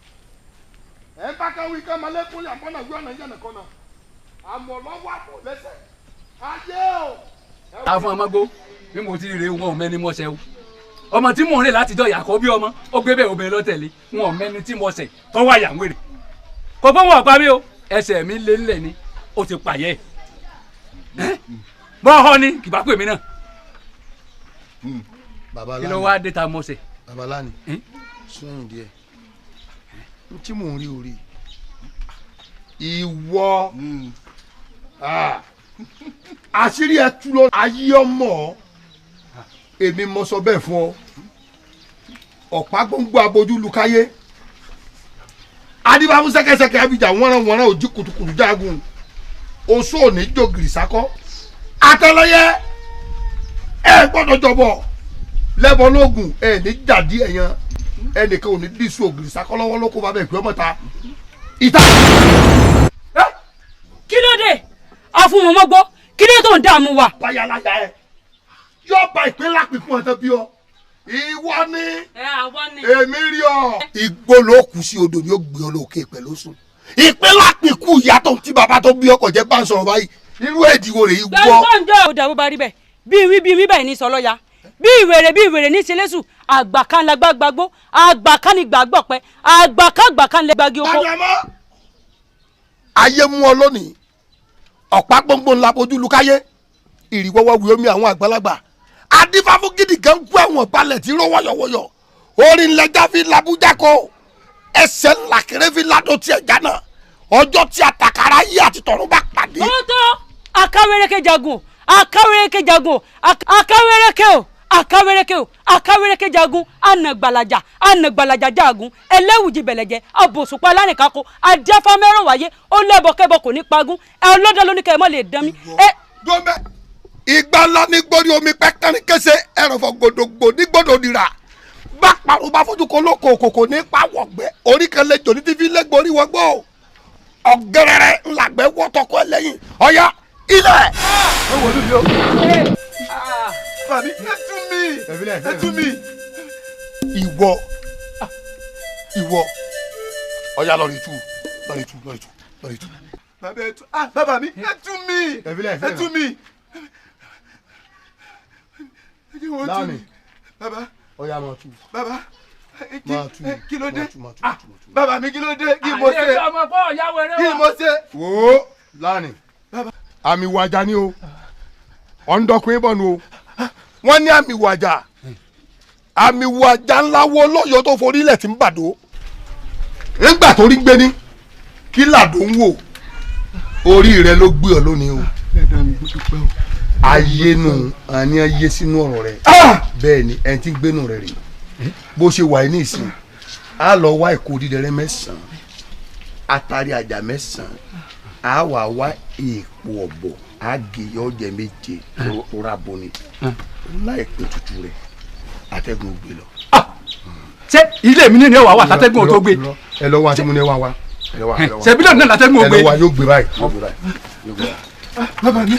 ẹ bá káwé ká máa lẹ́kùn lè àmọ́nà gbé ọ̀nà ìyànà kan náà àmọ́ lọ́wọ́ àpò lẹ́sẹ̀ ayé o. àfọ̀n ọmọgbó bí mo ti rè wọn ò mẹ́ni mọ́ṣẹ́ o ọmọ tí mò ń rè látijọ́ ìyàkọ́ bí ọmọ ó gbé bẹ́ẹ̀ obìnrin lọ́tẹ̀lé wọn ò mẹ́ni tí mo ṣẹ̀ tó wà yà ń wèrè kò fún wọn ọ̀pá mi o ẹsẹ̀ mi lé ńlẹ̀ ni ó ti pààyẹ́ bọ́ ọ ní kì bá pè mí náà kí ló wá dé ta mọ́ṣẹ́. babaláni sọyìn díẹ̀ n tí mò ń rí orí ìwọ àṣírí ẹ tú lọ ayé ọmọ èmi mo sọ bẹ́ẹ̀ fún ọ ọ̀pá gbóngbó abojú lukáyé adébáfún sẹ́kẹ́sẹ́kẹ́ abidjan wọ́nrán òjì kùtùkùtù jágun oṣù òní jògìrì sákọ́ àtẹlẹyẹ ẹ gbọ́dọ̀ jọbọ lẹbọ lóògùn ẹ ní jàdí ẹyàn ẹnìkan ò ní dísù ògìrì sákọ́ lọ́wọ́ ló kó bá bẹ ìpè ọmọ ta ìta. kí ló dé ọfun mọmọ gbọ́ kí ló tó ń dààmú wa. bayalaja ẹ yóò ba ìpínlẹ̀ àpìkún ọ̀tọ̀ bí ọ ìwọ ni èmi rí ọ. igbó ló kù sí odò ni ó gbé ọ lókè pẹ̀lú sùn ìpínlẹ̀ àpìkún ìyàtọ̀ tí bàbá tó bí ọkọ̀ jẹ́ bá ń sọ̀rọ̀ báyìí irú èdìwò rẹ̀ yìí gbọ́. gbọ́njọ́ ò dàbó bá rí bẹ́ẹ̀ bí wí báyìí ní sọlọ́ya bí ìwèrè ní ṣẹlẹ́sù àgbàkan lágbàgbàgbó àgbàkan ní gbàgbọ́pẹ́ àgbàkan lẹ́gbàgì oko. ayé mú ọ lónìí ọ̀pá gbọ́ngbọ́n ńlá bojú lukáyé ìrìwọ́wọ́ wí omi àwọn àgbàlagbà adífáfún gidi kan kú àwọn balẹ̀ tí ró wọ́yọ̀wọ́yọ̀ orin lẹ́jà fi labújá kó ẹsẹ̀ ńlá kéré fi ládùn tiẹ̀ jánà ọjọ́ tí àtàkàrà yí àti tọ̀run bá pàdé. tó akáwéréké jagun akáwéréké jagun akáwéréké jagun anagbalaja jagun ẹlẹ́wùjì bẹ̀lẹ̀jẹ̀ abòsùpá lánìkàkó adíáfámẹ́rọ̀ wáyé ó lẹ́bọ̀kẹ́bọ̀ kò ní pagún ẹ ọlọ́dọ̀ lóníkẹ́ ẹ mọ́ lè dán mi. dọ́mẹ́ ìgbà ńlá ní gbórí omi pẹ́kẹ́rin kése ẹ̀rọ̀fọ̀ gbòdògbò ní gbòdò nira bá parun bá fojú kan lóko òkòkò ní pàwọ̀gbẹ́ orí kan lẹ́jọ́ ní tífi lẹ́gbọ̀rí wọgbọ́ ọ̀gẹ́rẹ́rẹ́ ńlágbẹ́ wọ́tọ̀kọ ẹlẹ́yìn ọ̀yá ilẹ̀. Fami, ẹ tú mi. Ìwọ ọ̀yá lọ rí tú. Bàbá mi ẹ tú mi. láàmì bàbá ọ̀yà máa tú. bàbá kí ló dé máa tú. bàbá mi kí ló dé kí mo ṣe kí mo ṣe. wò ó láàrin àmì wàjà ni o ọ̀ndọ̀kùnrin bọ̀ nu o wọ́n ní àmì wàjà ńlá wo lọ́yọ̀ọ́ tó forí ilẹ̀ tí ń bàdó nígbà tó rí gbé ní kí làdó ń wò orí rẹ ló gbé ọ lónìí o ayé nu àní ayé sínú ọ̀rọ̀ rẹ bẹ́ẹ̀ ni ẹni tí ń gbénu rẹ rè bó ṣe wà ní ìsìn á lọ wá ìkó dídẹrẹ́ 9 atari àjà 9 á wà wá èèpo ọ̀bọ̀ á gé ọjẹ 7 tó rà bọ ni láìpẹ́ tutù rẹ atẹ́gùn gbé lọ. ṣé ilé mi ní ìwà wà látẹ́gùn tó gbé. ẹ lọ wá tí mo ní wá wá. ṣe bílíọ̀nù náà látẹ́gùn gbé. ẹ lọ wá yóò gbé báyìí. bàbá mi.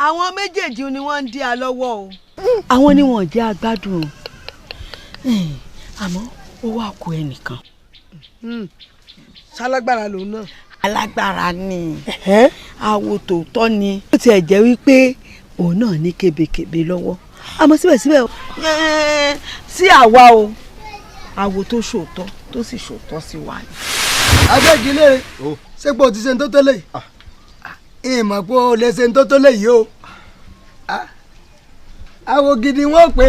àwọn méjèèjì ni wọ́n ń dí a lọ́wọ́ o. àwọn ni wọn jẹ́ agbádùn o àmọ́ ó wà kó ẹnìkan. ṣalágbára lòun náà. alágbára ni àwo tòótọ́ ni ó tiẹ̀ jẹ́ wípé òun náà ní kébékébé lọ́wọ́ àmọ́ síbẹ̀síbẹ̀ sí àwa o àwo tó ṣòótọ́ tó sì ṣòótọ́ sí wa ni. agbẹ́gilé ṣé pé o ti ṣe ń tó tó léyìí ìmọ̀ pé o lè ṣe ń tó tó léyìí o àwo gidi wọn pé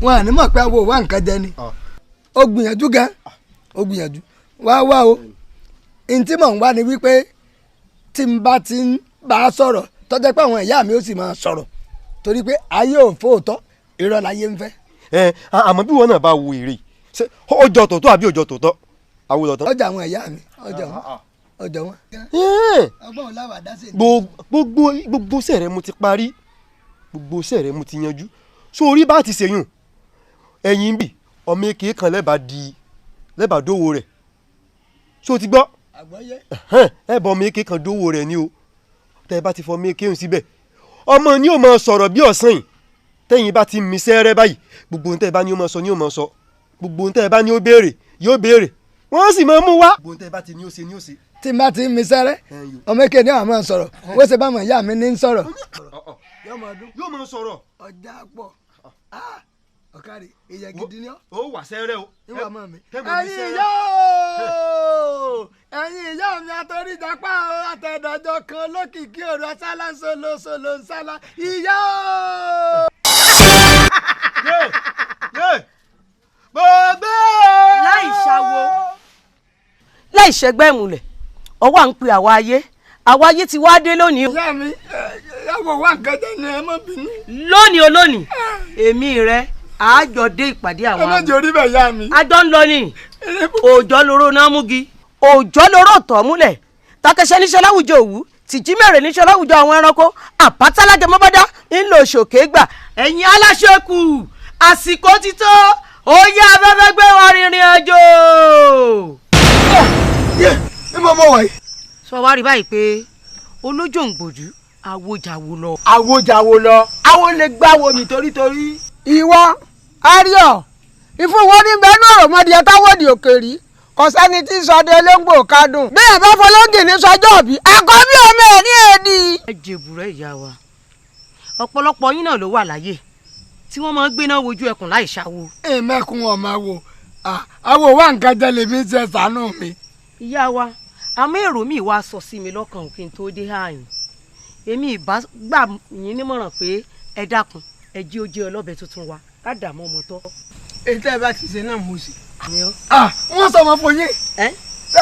wọn à ní mọ̀ pé àwo wà nǹkan jẹ ni ó gbìyànjú gan ó gbìyànjú wá o n tí mò ń wá ni wípé tí n bá ti ń bá a sọ̀rọ̀ tọ́jọ́ pé àwọn ìyá mi ó sì máa sọ̀rọ̀ torí pé ayé ò fóòtọ́ irọ́ láyé ń fẹ́. àmọ́ bí wọn náà bá wo èrè ọjọ́ tòótọ́ àbí ọjọ́ tòótọ́ àwòrán tán. ọjà àwọn ìyá mi ọjà wọn. ọgbọ́n làwà dá sí. gbogbo sẹ̀rẹ̀ mo ti parí gbogbo sẹ̀rẹ̀ mo ti yanjú sórí bá ti ṣèyún ẹ̀yìn bì ọmọ èké kan lẹ́bàá dówó rẹ̀ ṣó ti gbọ́ ẹ bọ ọmọ èké kan dówó rẹ̀ ni o tẹ́ ẹ bá ti fọ ọmọ èké hùn síbẹ̀ ọmọ ni ó máa sọ̀rọ̀ bí ọ̀sán yìí tẹ́yìn bá ti mi sẹ́rẹ́ báyìí gbogbo ohun tẹ́ ẹ bá ní ó máa sọ ni ó máa sọ gbogbo ohun tẹ́ ẹ bá ní ó béèrè yóò béèrè wọ́n sì máa mú wá. gbogbo ohun tẹ́ ẹ bá ti ní ó ṣe ni ó ṣe. tí n bá ti mi sẹ́rẹ́ ọmọ èké ni àwọn máa sọ̀rọ̀ wọ́n ṣe bá mọ̀ ìyá mi ní sọ̀rọ̀. yóò máa sọ̀rọ̀. ọjà pọ̀ ọ̀kadì ìyẹn gidi ni ọ́. ó wà sẹ́rẹ́ o. ìwà mọ̀ mi. ẹ̀yin ìyá mi àtọ́ríjàpá àtẹ̀dọ̀jọ kan lókìkí òru ọ̀sálà ṣòlòṣòlò ńsálà ìyá o. gbogbo. láì ṣàwo láì ṣẹgbẹ́ ìmùlẹ̀ ọwọ́ à ń pe àwa ayé ti wá dé lónìí. ìyá mi yàgò wá nǹkan jẹ́ ni ẹ má bínú. lónìí olónìí èmi rẹ àjọ dé ìpàdé àwọn àmì. ọmọ jòrí bẹ̀ yá mi. àjọ ń lọ ní òòjọ́ lóró náà múgi òòjọ́ lóró tọ̀ múlẹ̀ takẹ́sẹ́ níṣẹ́ láwùjọ òwú tìjí mẹ́rẹ̀ níṣẹ́ láwùjọ àwọn ẹranko àpátálágẹ mọ́bọ́dá ńlò ṣòkè gbà ẹ̀yin aláṣẹ́kù àsìkò ti tó ó yá afẹ́fẹ́ gbé wa rìnrìn àjò. ní mo mọ̀ wáyé. sọ wá rí báyìí pé olójó ń gbòjú àwòjàwò lọ. àwòjàwò lọ àwọn lè gbáwo mi torítorí. ìwọ ariọ ìfúnwọ́ ní bẹ́ẹ̀nù òròmọdìyẹ táwọ́dì òkèrí kò sẹ́ni tí sọdẹ olóńgbò kádùn. bí ẹ bá fọlọ́ǹgì ní sọjọ́ òbí àkọ́bí ọmọ ẹ̀ ní èdè. ẹ jèbùrẹ́ ìyá wa ọ̀pọ̀lọpọ̀ yín náà ló wà láyé tí wọ́n máa ń gbéná wojú ẹkùn láì ṣàwo. èèmẹ́kùn ọmọ wo àwo wà nǹkan jẹ́ lèmi ṣe ṣàánú mi. ìyá wa àmọ́ èrò mi wá sọ sí mi lọ́kàn kí n tó dé ààyè èmi ìbá gbà yín nímọ̀ràn pé ẹ dákun ẹ jí ó jẹ́ ọlọ́bẹ tuntun wa ká dààmú ọmọ tọ́. èyí tẹ́ ẹ bá ti ṣe náà mo sì. wọ́n sọmọ fún yín tẹ́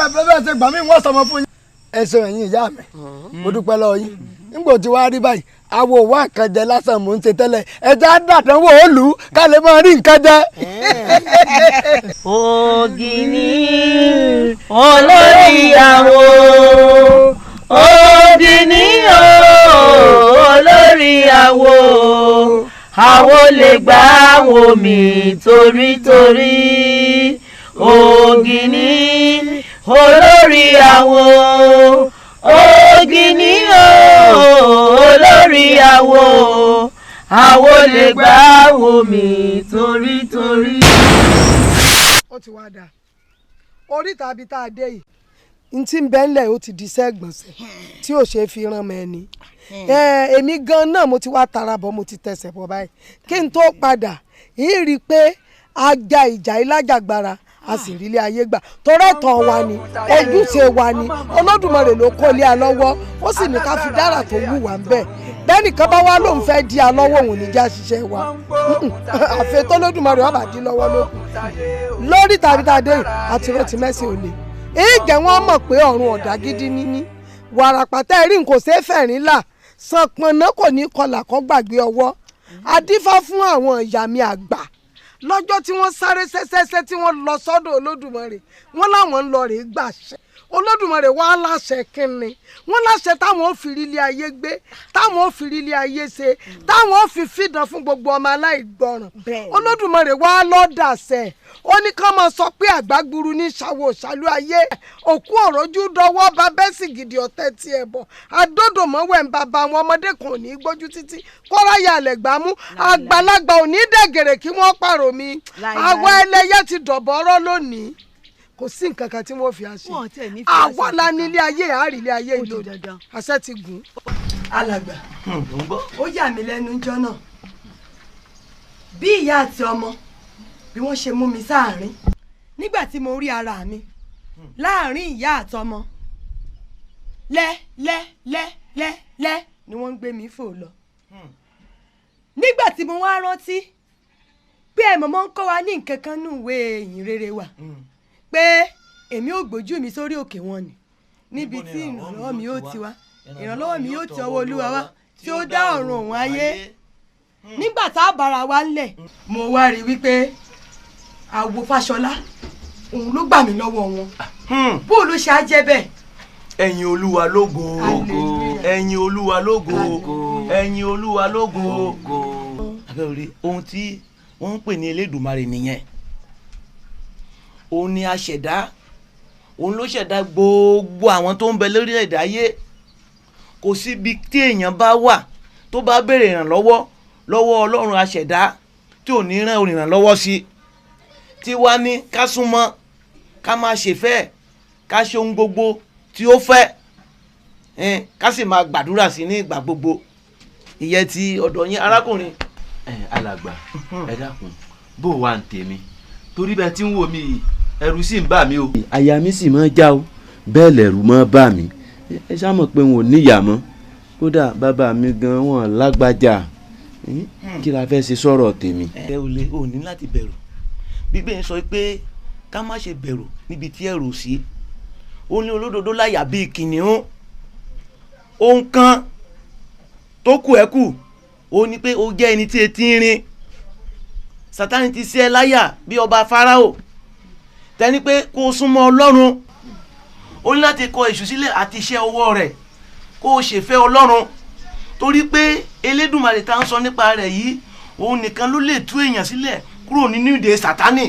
ẹ bẹ́ẹ̀ ṣe gbà mí wọ́n sọmọ fún yín. ẹ ṣeun ẹ̀yin ìyá mi mo dúpẹ́ lọ́wọ́ yín nígbà tí wàá rí báyìí àwo wá nǹkan jẹ lásán mò ń ṣe tẹ́lẹ̀ ẹja dàdánwò ó lù ú ká lè máa rí nǹkan jẹ. ògìní olórí àwo ògìní olórí àwo àwo lè gbà wò mí torítorí ògìní olórí àwo ògìní olórí àwo àwo lè gbà wò mí torítorí. ó ti wá dáa oríta ibi tá a dé yìí n tí ń bẹ́ ńlẹ̀ ó ti di sẹ́gbọ̀nsẹ̀ tí ò ṣe é fi rán mọ́ ẹni. Èmi gan náà mo ti wá tara bọ̀ mo ti tẹsẹ̀ bọ̀ báyìí kí n tó padà yìí rí i pé ajá ìjà ìlájàgbara a sì rí ilé ayé gbà torí ẹ̀tọ́ wa ni ojúṣe wa ni Olódùmarè ló kó ilé alọ́wọ́ ó sì ní ká fi dára tó wù wá ń bẹ̀ bẹ́ẹ̀ nìkan bá wá lóun fẹ́ di alọ́wọ́ òun ní já ṣiṣẹ́ wa àfẹ́tọ́ Olódùmarè ọba dín lọ́wọ́ lókun lórí tàbí tá a dé àti rotí mẹ́sì ò lè ìjẹ́ wọn mọ̀ pé ọ̀run ọ̀dà gidi níní wàràpàtà ẹ̀rí nǹkó ṣe é fẹ̀rín là san pọnà kò ní kọlà kó gbàgbé ọwọ́ adífá fún àwọn ìyá mi àgbà lọ́jọ́ tí wọ́n sáré ṣẹ́ṣẹ́ṣẹ́ tí wọ́n lọ sọ́dọ̀ Olódùmarè wọ́n láwọn ń lọ rèé gbàṣẹ Olódùmarè wá láṣẹ kínni wọ́n láṣẹ táwọn ò fi rí ilé ayé gbé táwọn ò fi rí ilé ayé ṣe táwọn ò fi fìdán fún gbogbo ọmọ aláìgbọràn Olódùmarè wá lọ́dàṣẹ ó ní ká máa sọ pé àgbágburu ní ṣàwò ṣàlú ayé òkú òròjú dọwọ́ bá bẹ́sì gidi ọ̀tẹ̀ tí ẹ̀ bọ̀ adódòmọ́wẹ̀ ń bàbá àwọn ọmọdé kan ò ní gbójú títí kọ́ráyà àlẹ̀gbámú àgbàlagbà ò ní dẹ̀gẹ̀rẹ̀ kí wọ́n pààrọ̀ mi àwa ẹlẹ́yẹ ti dọ̀bọ̀rọ̀ lónìí kò sí nǹkan kan tí wọ́n fi àṣẹ àwa la ní ilé ayé àárí ilé ayé ìlò àṣẹ ti gùn. alàgbà ó yà mí lẹ́nu jọ́ náà bí ìyá àti ọmọ bí wọ́n ṣe mú mi sáàrin nígbà tí mo rí ara mi láàrin ìyá àtọmọ lẹ́ ni wọ́n ń gbé mi fò lọ. nígbà tí mo wá rántí pé ẹ̀ mọ̀mọ́ ń kọ́ wa ní nǹkan kan nù ìwé ìyìn rere wa pé èmi ò gbójú mi sórí òkè wọn ni níbi tí ìrànlọ́wọ́ mi ó ti wá ìrànlọ́wọ́ mi ó ti ọwọ́ Olúwa wá tí ó dá ọ̀run òun ayé. nígbà tá a bára wa ńlẹ̀ mo wá rí wípé àwo Fáṣọlá òun ló gbà mí lọ́wọ́ wọn bó ló ṣe á jẹ́ bẹ́ẹ̀. ẹ̀yin Olúwa lógo ẹ̀yin Olúwa lógo ẹ̀yin Olúwa lógo. abẹ́rẹ́ ohun tí wọ́n ń pè ní Elédùmarè nìyẹn òun ni aṣẹ̀dá òun ló ṣẹ̀dá gbogbo àwọn tó ń bẹ lórílẹ̀‐èdè ayé kò síbi tí èèyàn bá wà tó bá béèrè ìrànlọ́wọ́ lọ́wọ́ Ọlọ́run aṣẹ̀dá tí ò ní rán olùrànlọ́wọ́ sí tí wá ní ká súnmọ́ ká máa ṣèfẹ́ ká ṣe ohun gbogbo tí ó fẹ́ ká sì máa gbàdúrà sí ní ìgbà gbogbo ìyẹn ti ọ̀dọ̀ yín arákùnrin. alàgbà ẹ dákun bó wà ń tèmi torí bẹ́ẹ̀ tí ń wò mí yìí ẹ̀rù sì ń bà mí o. àyà mi sì máa já o bẹ́ẹ̀ lẹ̀rù máa bà mí ẹ ṣá mọ̀ pé wọn ò níyà mọ́ kódà bàbá mi gan wọn lágbájá kí la fẹ́ ṣe sọ̀rọ̀ tèmi. ẹ ò lè ò ní láti bẹ̀rù bíbélì sọ pé ká má ṣe bẹ̀rù níbi tí ẹ̀rù sí ó ní olódodo láyà bíi kìnìún ohun kan tó kù ẹ́ kù ó ní pé ó jẹ́ ẹni tí etí ń rin Sátánì ti sí ẹ láyà bí ọba Fáráò tẹni pé kó o súnmọ́ Ọlọ́run ó ní láti kọ èṣù sílẹ̀ àti iṣẹ́ ọwọ́ rẹ̀ kó o ṣèfẹ́ Ọlọ́run torí pé Elédùmarè tá ń sọ nípa rẹ̀ yìí òun nìkan ló lè tú èèyàn sílẹ̀ kúrò nínú ìdè Sátánì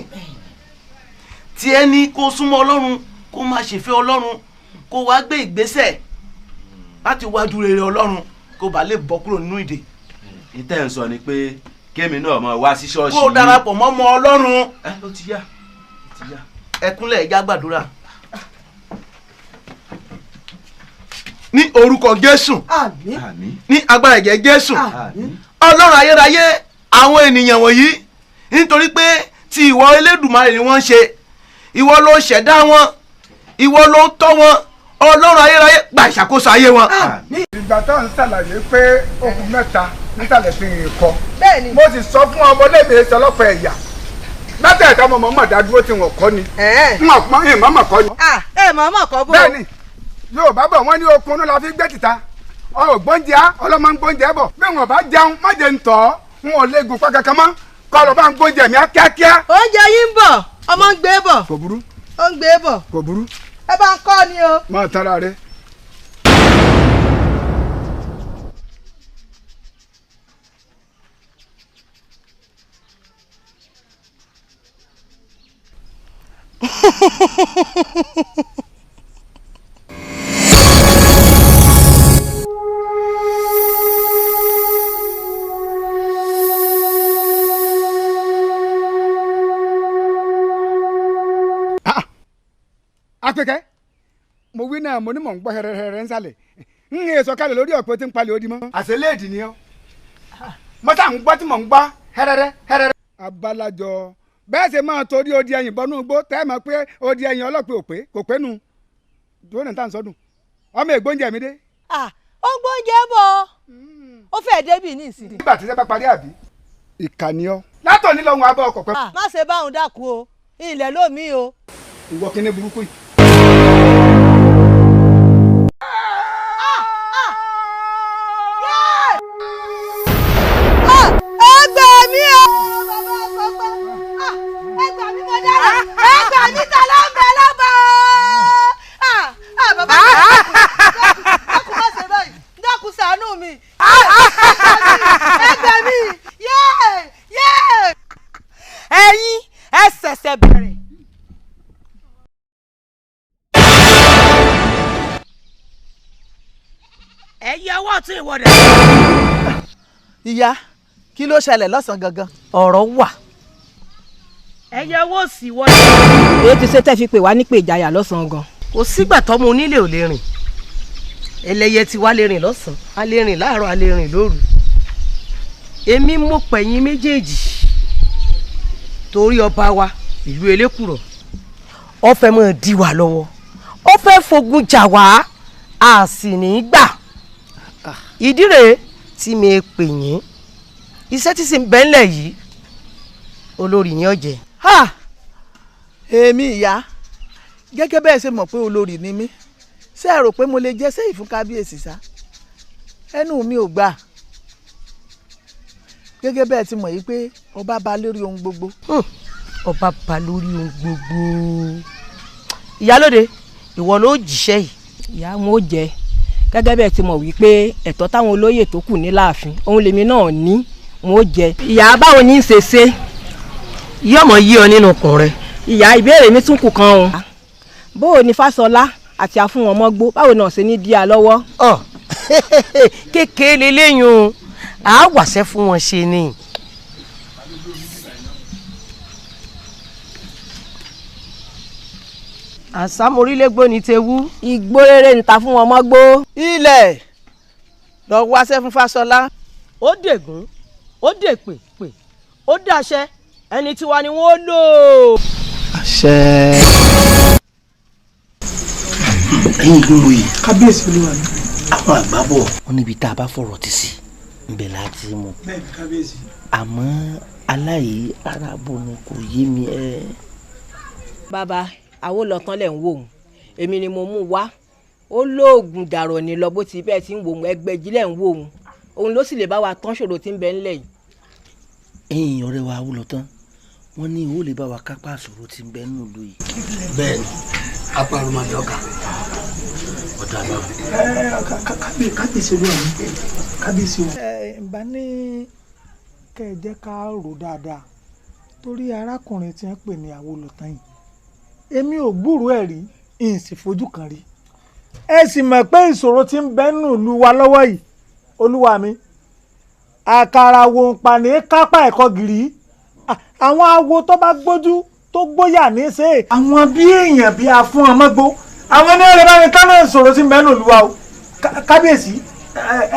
tí ẹni kó o súnmọ́ Ọlọ́run kó o máa ṣèfẹ́ Ọlọ́run kó o wá gbé ìgbésẹ̀ láti wájú rere Ọlọ́run kó o bá lè bọ́ kúrò nínú ìdè. ìtẹ́ ń sọ ni pé kémi náà máa wá sí ṣọ́ọ̀ṣì yìí. kó o darapọ̀ mọ́ ọmọ Ọlọ́run. ó ti yá ẹkúnlẹ̀ ẹja gbàdúrà. ní orúkọ Jésù ní agbára ẹ̀jẹ̀ Jésù Ọlọ́run ayérayé àwọn ènìyàn wọ̀nyí nítorí pé ti ìwọ Elédùmarè ni wọ́n ń ṣe ìwọ ló ṣẹ̀dá wọn ìwọ ló tọ́ wọn Ọlọ́run ayérayé gba ìṣàkóso ayé wọn. ìgbà tó ń ṣàlàyé pé okùn mẹ́ta nísàlẹ̀ fi rìn kọ mo sì sọ fún ọmọlẹ́bẹ̀ẹ́ sọlọ́pàá ẹ̀yà látẹ̀ẹ̀ta ọmọ mọ̀mọ́ dádúró tí wọ́n kọ́ ni mọ̀mọ́ kọ́ ni. ẹ mọ̀mọ́ kọ́ bó. bẹ́ẹ̀ni Yorùbá bọ̀ wọ́n ní okun ló la fi gbé tìta ọgbọ́njẹ ọlọ́mọ ń gbọ́njẹ bọ̀ bí wọn bá jẹun má jẹ ń tọ́ wọn ò lè gùn pa kankan mọ́ kọ́ ọ lọ bá ń gbọ́njẹ mi kíákíá. oúnjẹ yín ń bọ̀ ọmọ ń gbé bọ̀. kò burú. ó ń gbé bọ̀. kò burú. ẹ bá ń kọ́ ni o. máa tara rẹ. Apẹ̀kẹ́ mo wí náà mo ní mò ń gbọ́ hẹrẹhẹrẹ ń sálẹ̀ ń yẹ sọ̀kalẹ̀ lórí ọ̀pẹ tí ń palẹ̀ odi mọ́. àṣeléèdì ni ọ́ mọ́tà ń gbọ́ tí mò ń gbọ́ hẹrẹrẹ hẹrẹrẹ. abalajọ bẹ́ẹ̀ ṣe máa torí odi ẹ̀yìn bọ́nú igbó tẹ́ ẹ mọ̀ pé odi ẹ̀yìn ọlọ́pẹ́ òpé kò pé nu dúró náà tá à ń sọdún ọmọ ègbóúnjẹ mi dé. ó gbóúnjẹ bọ̀ ó fẹ́ débì ní ìsìn. nígbà tí sẹ́pà parí àbí ìkànnì ọ látọ̀ nílò ohun abọ́ ọkọ̀ pẹ́. má ṣe báwọn dákú o ilẹ̀ lómi o. ìwọ kíní burúkú yìí. ẹgbẹ́ mi o. ẹgbẹ́ mi mo dára ẹgbẹ́ mi ta ló ń bẹ lọ́bọ̀. bàbá dákun má ṣe báyìí dákun ṣàánú mi. ẹgbẹ́ mi ẹ̀yin ẹ ṣẹ̀ṣẹ̀ bẹ̀rẹ̀. ẹ yẹ ọwọ́ tún ìwọ́dẹ̀. ìyá kí ló ṣẹlẹ̀ lọ́sàn-án gangan. ọ̀rọ̀ wà. ẹ yẹ ọwọ́ sí ìwọ́dẹ̀. èyí ti ṣe tẹ́ fi pè wá nípè ìjayà lọ́sàn-án gan. kò sígbà tọ́mọ onílé ò lè rìn ẹlẹ́yẹ tí wàá lè rìn lọ́sàn-án a lè rìn láàárọ̀ a lè rìn lóru èmi mo pẹ̀yìn méjèèjì torí ọba wa ìlú elékùrọ̀ ó fẹ́ mọ́ di wà lọ́wọ́ ó fẹ́ fogun jà wá a sì ní í gbà ìdí rèé tí mi pè yín iṣẹ́ tí sì ń bẹ́ńlẹ̀ yìí olórí ni ó jẹ́. èmi ìyá gẹ́gẹ́ bẹ́ẹ̀ ṣe mọ̀ pé olórí ni mí ṣé ẹ rò pé mo lè jẹ́ sẹ́yìn fún kábíyèsí sá ẹnu mi ò gbà gẹ́gẹ́ bẹ́ẹ̀ ti mọ̀ yìí pé ọba ba lórí ohun gbogbo. ọba ba lórí ohun gbogbo. ìyálóde ìwọ ló jíṣẹ́ yìí. ìyá wọn ò jẹ gẹ́gẹ́ bẹ́ẹ̀ ti mọ̀ wípé ẹ̀tọ́ táwọn olóyè tó kù ní láàfin òun lèmi náà ní wọn ò jẹ. ìyá báwo ní í ṣe ṣe. yọmọ yí ọ nínú ọkùn rẹ. ìyá ìbéèrè mi tún kù kan o. bóò ni Fáṣọlá àti Afúnwọ̀nmọ́gbó báwo náà ṣe ní díà lọ́wọ́. kékeré lẹ́yìn o a wàṣẹ fún wọn ṣe ni. àsámorílégbó ni tewú. igbó rere ń ta fún wọn mọ́gbó. ilẹ̀ lọ wáṣẹ́ fún Fáṣọlá. ó dègún ó dèpè pè ó dàṣẹ ẹni tiwa ni wọ́n lò. àṣẹ. ẹ̀yin gbogbo yìí. kábíyèsí olúwa mi. àwọn àgbà bọ̀ wọ́n níbi tá a bá fọ̀rọ̀ ti sí nbẹ láti mú. bẹ́ẹ̀ni kábíyèsí. àmọ́ aláyé arábò ni kò yé mi ẹ. bàbá àwọn lọ́tàn lẹ̀ ń wò ó èmi ni mo mú wá ó lóògùn dàrọ̀ ní lọ bó ti bẹ́ẹ̀ ti ń wò ó ẹgbẹ́jì lẹ̀ ń wò ó òun ló sì lè bá wa tán ṣòro tí ń bẹ ńlẹ̀ yìí. ẹ̀yin ọ̀rẹ́ wa wúlọ tán wọ́n ní ìwọ lè bá wa kápá àṣòro tí ń bẹ nínú ìlú yìí. bẹ́ẹ̀ni apárọmọdé ọkà ọ̀dà náà. kábíyèsí olúwa mi kábíyèsí o. ǹbá ní kẹ́ ẹ jẹ́ ká rò dáadáa torí arákùnrin tí wọ́n pè ní Awólọ́tàn yìí èmi ò gbúròó ẹ̀ rí n sì fojú kan rí ẹ sì mọ̀ pé ìṣòro tí ń bẹ nínú ìlú wa lọ́wọ́ yìí olúwa mi àkàrà wo ń pa ní kápá ẹ̀kọ́ gírí àwọn awo tó bá gbójú tó gbóyà ní í ṣe àwọn bí èèyàn bí Afúnwọ̀nmọ́gbó àwọn ní ẹ̀rọ bá ní kánú ìṣòro tí ń bẹ nínú ìlú wa o kábíyèsí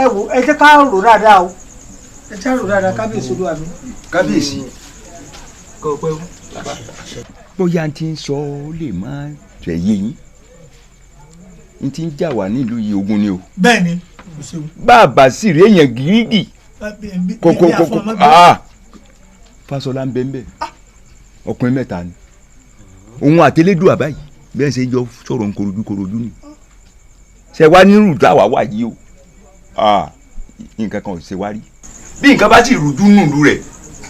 ẹ wò ẹ jẹ́ ká rò dáadáa o ẹ jẹ́ ká rò dáadáa kábíyèsí olúwa mi. kábíyèsí kọ́ ọ pẹ́ o bóyá n ti ń sọ ó lè má fẹ́ yé yín n ti ń jà wá nílùú yìí ogun ni o. bẹ́ẹ̀ni. bàbá sì rí èèyàn gírígì kókókókó Fáṣọlá ń bẹ ń bẹ ọkùnrin mẹ́ta ni òun àtẹlẹdùn àbáyé bẹ́ẹ̀ ṣe jọ sọ̀rọ̀ nkorojú ni ṣe wá nírú táwa wà yìí o nǹkan kan ò ṣe wá rí bí nǹkan bá sì rújú nùlù rẹ̀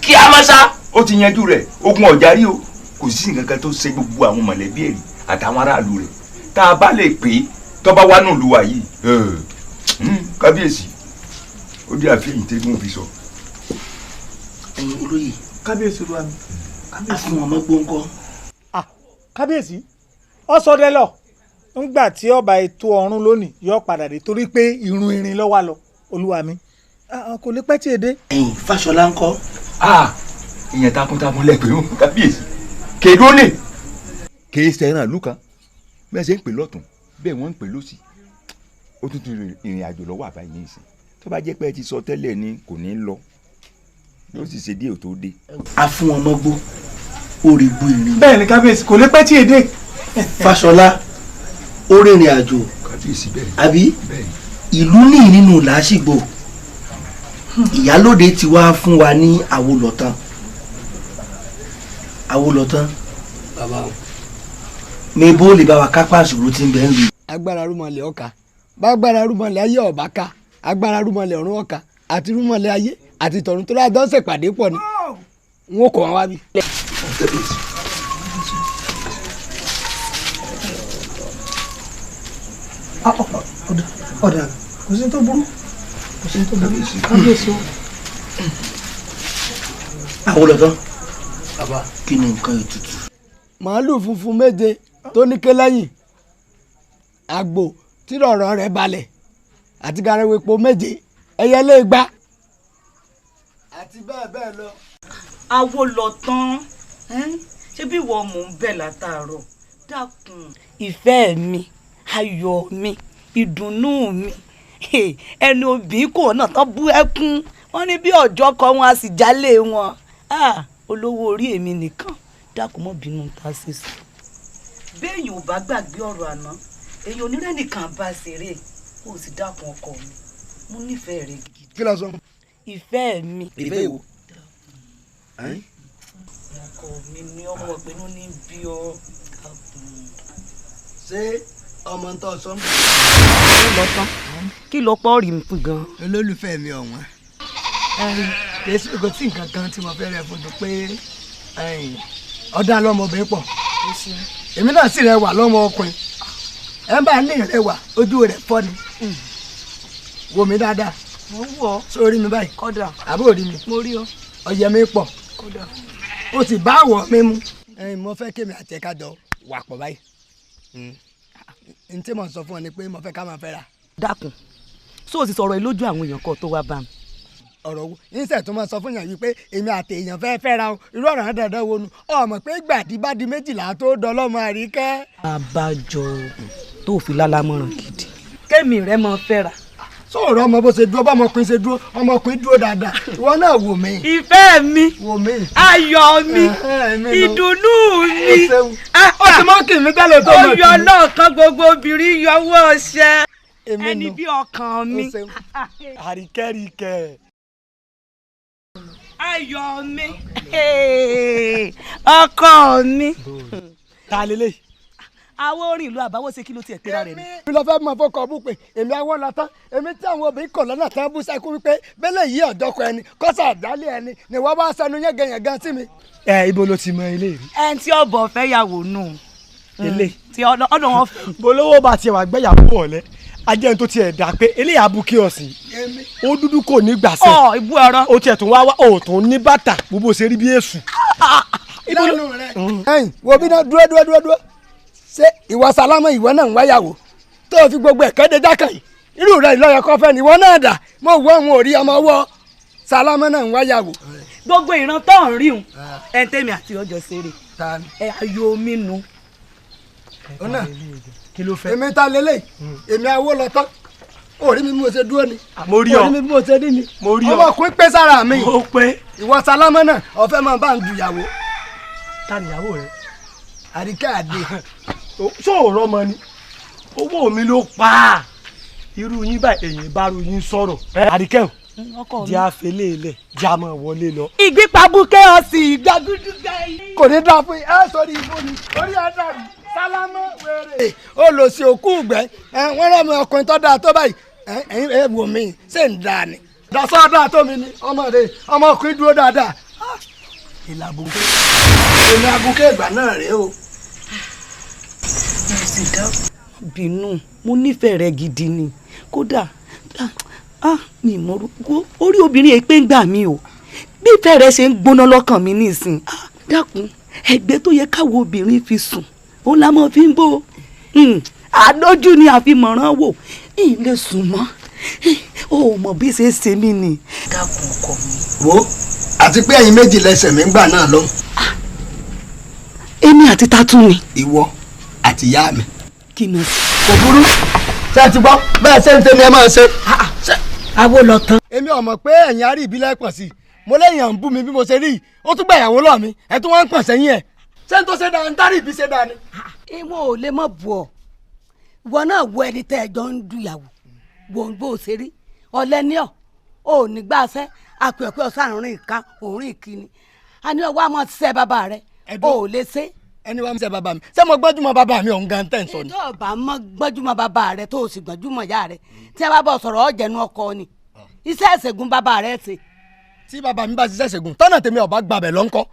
kí a má sá ó ti yanjú rẹ̀ ogun ọ̀jà rí o kò sí nǹkan kan tó ṣe gbogbo àwọn mọ̀lẹ́bí ẹ̀rí àtàwọn aráàlú rẹ̀ tá a bá lè pè é tó bá wà nùlù wa yìí kábíyèsí ó dé àfihàn tẹ́gùn fi sọ. ẹ̀yin olóyè. kábíyèsí olúwa mi. Afúnwọ̀nmọ́gbó ńkọ́. kábíyèsí ọ̀sọ̀dẹ lọ ńgbà tí ọba ètò ọ̀run lónìí yóò padà dé torí pé irun irin lọ́wọ́ lọ olúwa mi kò lè pẹ́ tí èdè. ẹ̀yin Fáṣọlá ńkọ́. ìyẹn takuntakun lẹ́pẹ́ ó kábíyèsí kéde ó lè kéé sẹ́ràn lùkà bẹ́ẹ̀ ṣe ń pè lọ́tún bẹ́ẹ̀ wọ́n ń pè lọ́sì ó tún ti ìrìn àjò lọ́wọ́ àbáyé ní ìsìn tó bá jẹ́ pé ẹ ti sọ tẹ́lẹ̀ ni kò ní lọ yóò sì ṣe díẹ̀ tó dé. a fún ọmọ gbó ó rí gbó ìrìn. bẹ́ẹ̀ ni kábíyèsí kò lè pẹ́ tí èdè. Fáṣọlá ó rìnrìn àjò àbí ìlú ní nínú làásìgbò ìyálóde ti wá fún wa ní àwòlọ́tán bàbá o mi bó lè bá wa kápá àṣòro tí ń bẹ ń rí. agbára rúmọlẹ̀ ọ̀ka bágbára rúmọlẹ̀ ayé ọ̀bá ká agbára rúmọlẹ̀ ọ̀run ọ̀ka àti rúmọlẹ̀ ayé àti tọ̀run tó dáa dọ́sẹ̀ pàdé pọ̀ ni n ó kọ̀ wọ́n wá bí. ọ̀dà kò sí tó burú kábíyèsí o. àwòlọ́tán bàbá kí ni nǹkan ètùtù. màálù funfun méje tó ní ké lẹ́yìn àgbò tí rọ̀rọ̀ rẹ̀ balẹ̀ àti garawo epo méje ẹyẹlé igba àti bẹ́ẹ̀ bẹ́ẹ̀ lọ. Àwòlọ́tán ṣé bí ìwọ mò ń bẹ̀ látàárọ̀ dákun. ìfẹ́ mi ayọ̀ mi ìdùnnú mi ẹni òbí kò náà tán bú ẹkún wọn ní bí ọjọ́ kan wọn a sì jálè wọn olówó orí èmi nìkan dákun mọ́ bínú ta ṣe sùn. béèyàn ò bá gbàgbé ọ̀rọ̀ àná èyàn onírẹ́ nìkan bá ṣeré ó sì dákun ọkọ mi mo nífẹ̀ẹ́ rẹ gidi. kí ló sọ. ìfẹ́ mi. ìfẹ́ ìwò. ọkọ mi ni ọmọ ìpinnu ní bí ọ. ṣé ọmọ tó sọ ń bọ̀. kí ló pọ̀ rí mi fún gan. olólùfẹ́ mi ọ̀wọ́n kèésì kò tí nǹkan kan tí mo fẹ́ rẹ̀ fún un pé ọ̀dà lọ́mọbìnrin pọ̀ èmi náà sì rẹwà lọ́mọ ọkùnrin ẹ̀ ń bá ní ìrẹwà ojú rẹ̀ fọ́ ni wò mí dáadáa mo ń wọ̀ sórí mi báyìí kódà àbúrò rí mi mo rí ọ ọyẹ mi pọ̀ kódà o sì bá àwọ̀ mi mu mo fẹ́ kémi àti ẹ̀ka jọ wà pọ̀ báyìí n tí mo sọ fún ọ ni pé mo fẹ́ ká máa fẹ́ ra. dákun so o sì sọ̀rọ̀ ìlójú àwọn èèyàn kan tó wá bá mi. ọ̀rọ̀ wo ìṣẹ̀ tó máa sọ fún yàn yìí pé èmi àti èèyàn fẹ́ fẹ́ ra o irú ọ̀rọ̀ náà dandan wo nu ọmọ pé gbàdí bá di méjìlá tó dọlọ́mọ Àríkẹ́. àbájọ tó fi lálámọ̀ràn gidi kémi rẹ mọ fẹ́ ra. sọ̀rọ̀ ọmọ bó ṣe dúró bá ọmọkùnrin ṣe dúró ọmọkùnrin dúró dáadáa ìwọ náà wò mí. ìfẹ́ mi wò mí. ayọ̀ mi ìdùnnú mi. ó ti mọ́ kì mí tẹ́lẹ̀ tó mọ̀ kì mí. oyè náà kan gbogbo obìnrin yọwọ́ ọṣẹ ẹni bí ọkàn mi. Àríkẹ́ríkẹ́. ayọ̀ mi ọkọ mi. ta lélẹ̀. àwọn orin ìlú àbáwọ̀ ṣe kí ló tiẹ̀ pera rẹ̀ ni. mi lọ fẹ́ mọ fọkọ̀ bú pé èmi àwọn lọ tán èmi tí àwọn obìnrin kọ̀ lọ́nà tán bú sẹ́kú wípé bẹ́lẹ̀ yìí ọ̀dọ́kọ ẹni kọ́sà àdálẹ̀ ẹni ni wọ́n bá sẹnu yẹ́gẹ̀yẹ̀gàn sí mi. ibo ló ti mọ ilé rí. ẹni tí ọbọ fẹ́ yàwó nù. ilé tí ọ̀dọ̀ wọn fẹ́. bolówó bá tiẹ̀ wá gbẹ́yàwó ọ̀lẹ́ ajẹ́ tó tiẹ̀ dà pé eléyà abúkí ọ̀sìn ó dúdú kò ní gbàsẹ̀ ìbú ẹran ó tiẹ̀ tún wá òòtún ní bàtà gbogbo ṣe rí bí èṣù. lẹ́nu rẹ̀ ẹ̀yìn wo bí náà dúró ṣé ìwọ Sálámọ̀ ìwọ náà ń wáyàwó tó fi gbogbo ẹ̀kẹ́ dé jákàn yìí irú rẹ̀ ìlọ́yọ̀ kọfẹ́ ni ìwọ náà dà mo wọ òun ò rí ọmọ wọ Sálámọ̀ náà ń wáyàwó. gbogbo ìran tó ń rí un ẹ̀ ń tẹ̀mí àti ọjọ́ ṣeré ẹ̀ ayọ̀ mi nu. kí ló fẹ́. èmi ta lélẹ̀ èmi awó lọ tán orí mi bí mo ṣe dúró ni mo rí ọ orí mi bí mo ṣe rí ni mo rí ọ ọmọkùnrin pé sára mi ó pé ìwọ Sálámọ̀ náà ọ̀fẹ́ máa bá ń dùyàwó. ta níyàwó rẹ. Àríkẹ́ àdé. sọ̀rọ̀ ọmọ ni owó mi ló pa á irú yín báyìí èyí bá ru yín sọ̀rọ̀. Àríkẹ́ o jẹ́ àfẹ́lẹ́ ilẹ̀ jẹ́ àmọ́ wọlé lọ. ìgbípabùkẹ́ ọ̀sìn ìgbàgúdúgà yìí. kò ní dáa fún ẹ sórí ibú ni orí ẹ dàrú Sálámọ̀ wèrè. ó lọ sí òkú ìgbẹ́ wọ́n rọ̀ mí ọkùnrin tó dáa tó báyìí ẹ̀yin ẹ̀ wò mí ṣé ń dáa ni. dasọ́ dáa tó mi ni ọmọ rẹ ọmọkùnrin dúró dáadáa. ìlàbùkẹ́ èmi àbùkẹ́ ìgbà náà rèé o. bínú mo nífẹ̀ẹ́ rẹ gidi ni kódà mi mọ̀rúkọ orí obìnrin yìí pé ń gbà mí o bí ìfẹ́ rẹ ṣe ń gbóná lọ́kàn mi nísìn dákun ẹgbẹ́ tó yẹ káwọ obìnrin fi sùn òun la mọ̀ fi ń bò àdójú ni àfimọ̀ràn wò ilé sùn mọ́ o mọ̀ bí ṣe ṣe mí ni. dákun ọkọ mi. wo àti pé ẹ̀yin méjì lẹ́sẹ̀ mi ń gbà náà lọ. èmi àti tatu ni. ìwọ àti ìyá mi. kí ni o. kò burú ṣé ẹ ti gbọ́ bẹ́ẹ̀ ṣe ń tẹ́ni ẹ máa ṣe. awo lọ tán. èmi ò mọ̀ pé ẹ̀yin arí ìbílẹ̀ pọ̀ sí i mo lẹ́yìn à ń bú mi bí mo ṣe rí i ó tún gba ìyàwó lọ mi ẹ tún wá ń pọ̀ sẹ́yìn ẹ̀ ṣé n tó ṣe dáa ń dárí ìbí ṣe dáa ni. ìwọ ò lè mọ̀ bù ọ́ ìwọ náà wo ẹni tẹ́ ẹ jọ ń dùyàwó wo bó ṣe rí ọ̀lẹ́ni ọ̀ ò ní gbàṣẹ́ àpẹ̀pẹ̀ ọ̀sán àrùn ìka òórùn ìkíni a ní ọwọ́ àmọ́ ṣiṣẹ́ bàbá rẹ ò lè ṣe. ẹni wàá ṣe bàbá mi ṣé mo gbọ́júmọ̀ bàbá mi òun gan tẹ̀ ń sọ ni. ìjọ ọba mọ gbọ́júmọ̀ bàbá rẹ tó o sì gbọ́júmọ̀ ìyá rẹ tí a bá bọ̀ sọ̀rọ̀ ọ̀jẹ̀nu ọkọ ni iṣẹ́ ìṣègùn bàbá rẹ ṣe. tí bàbá mi bá ṣiṣẹ́ ìṣègùn tọ́nà tèmi ọba gbàbẹ̀ lọ́nkọ́.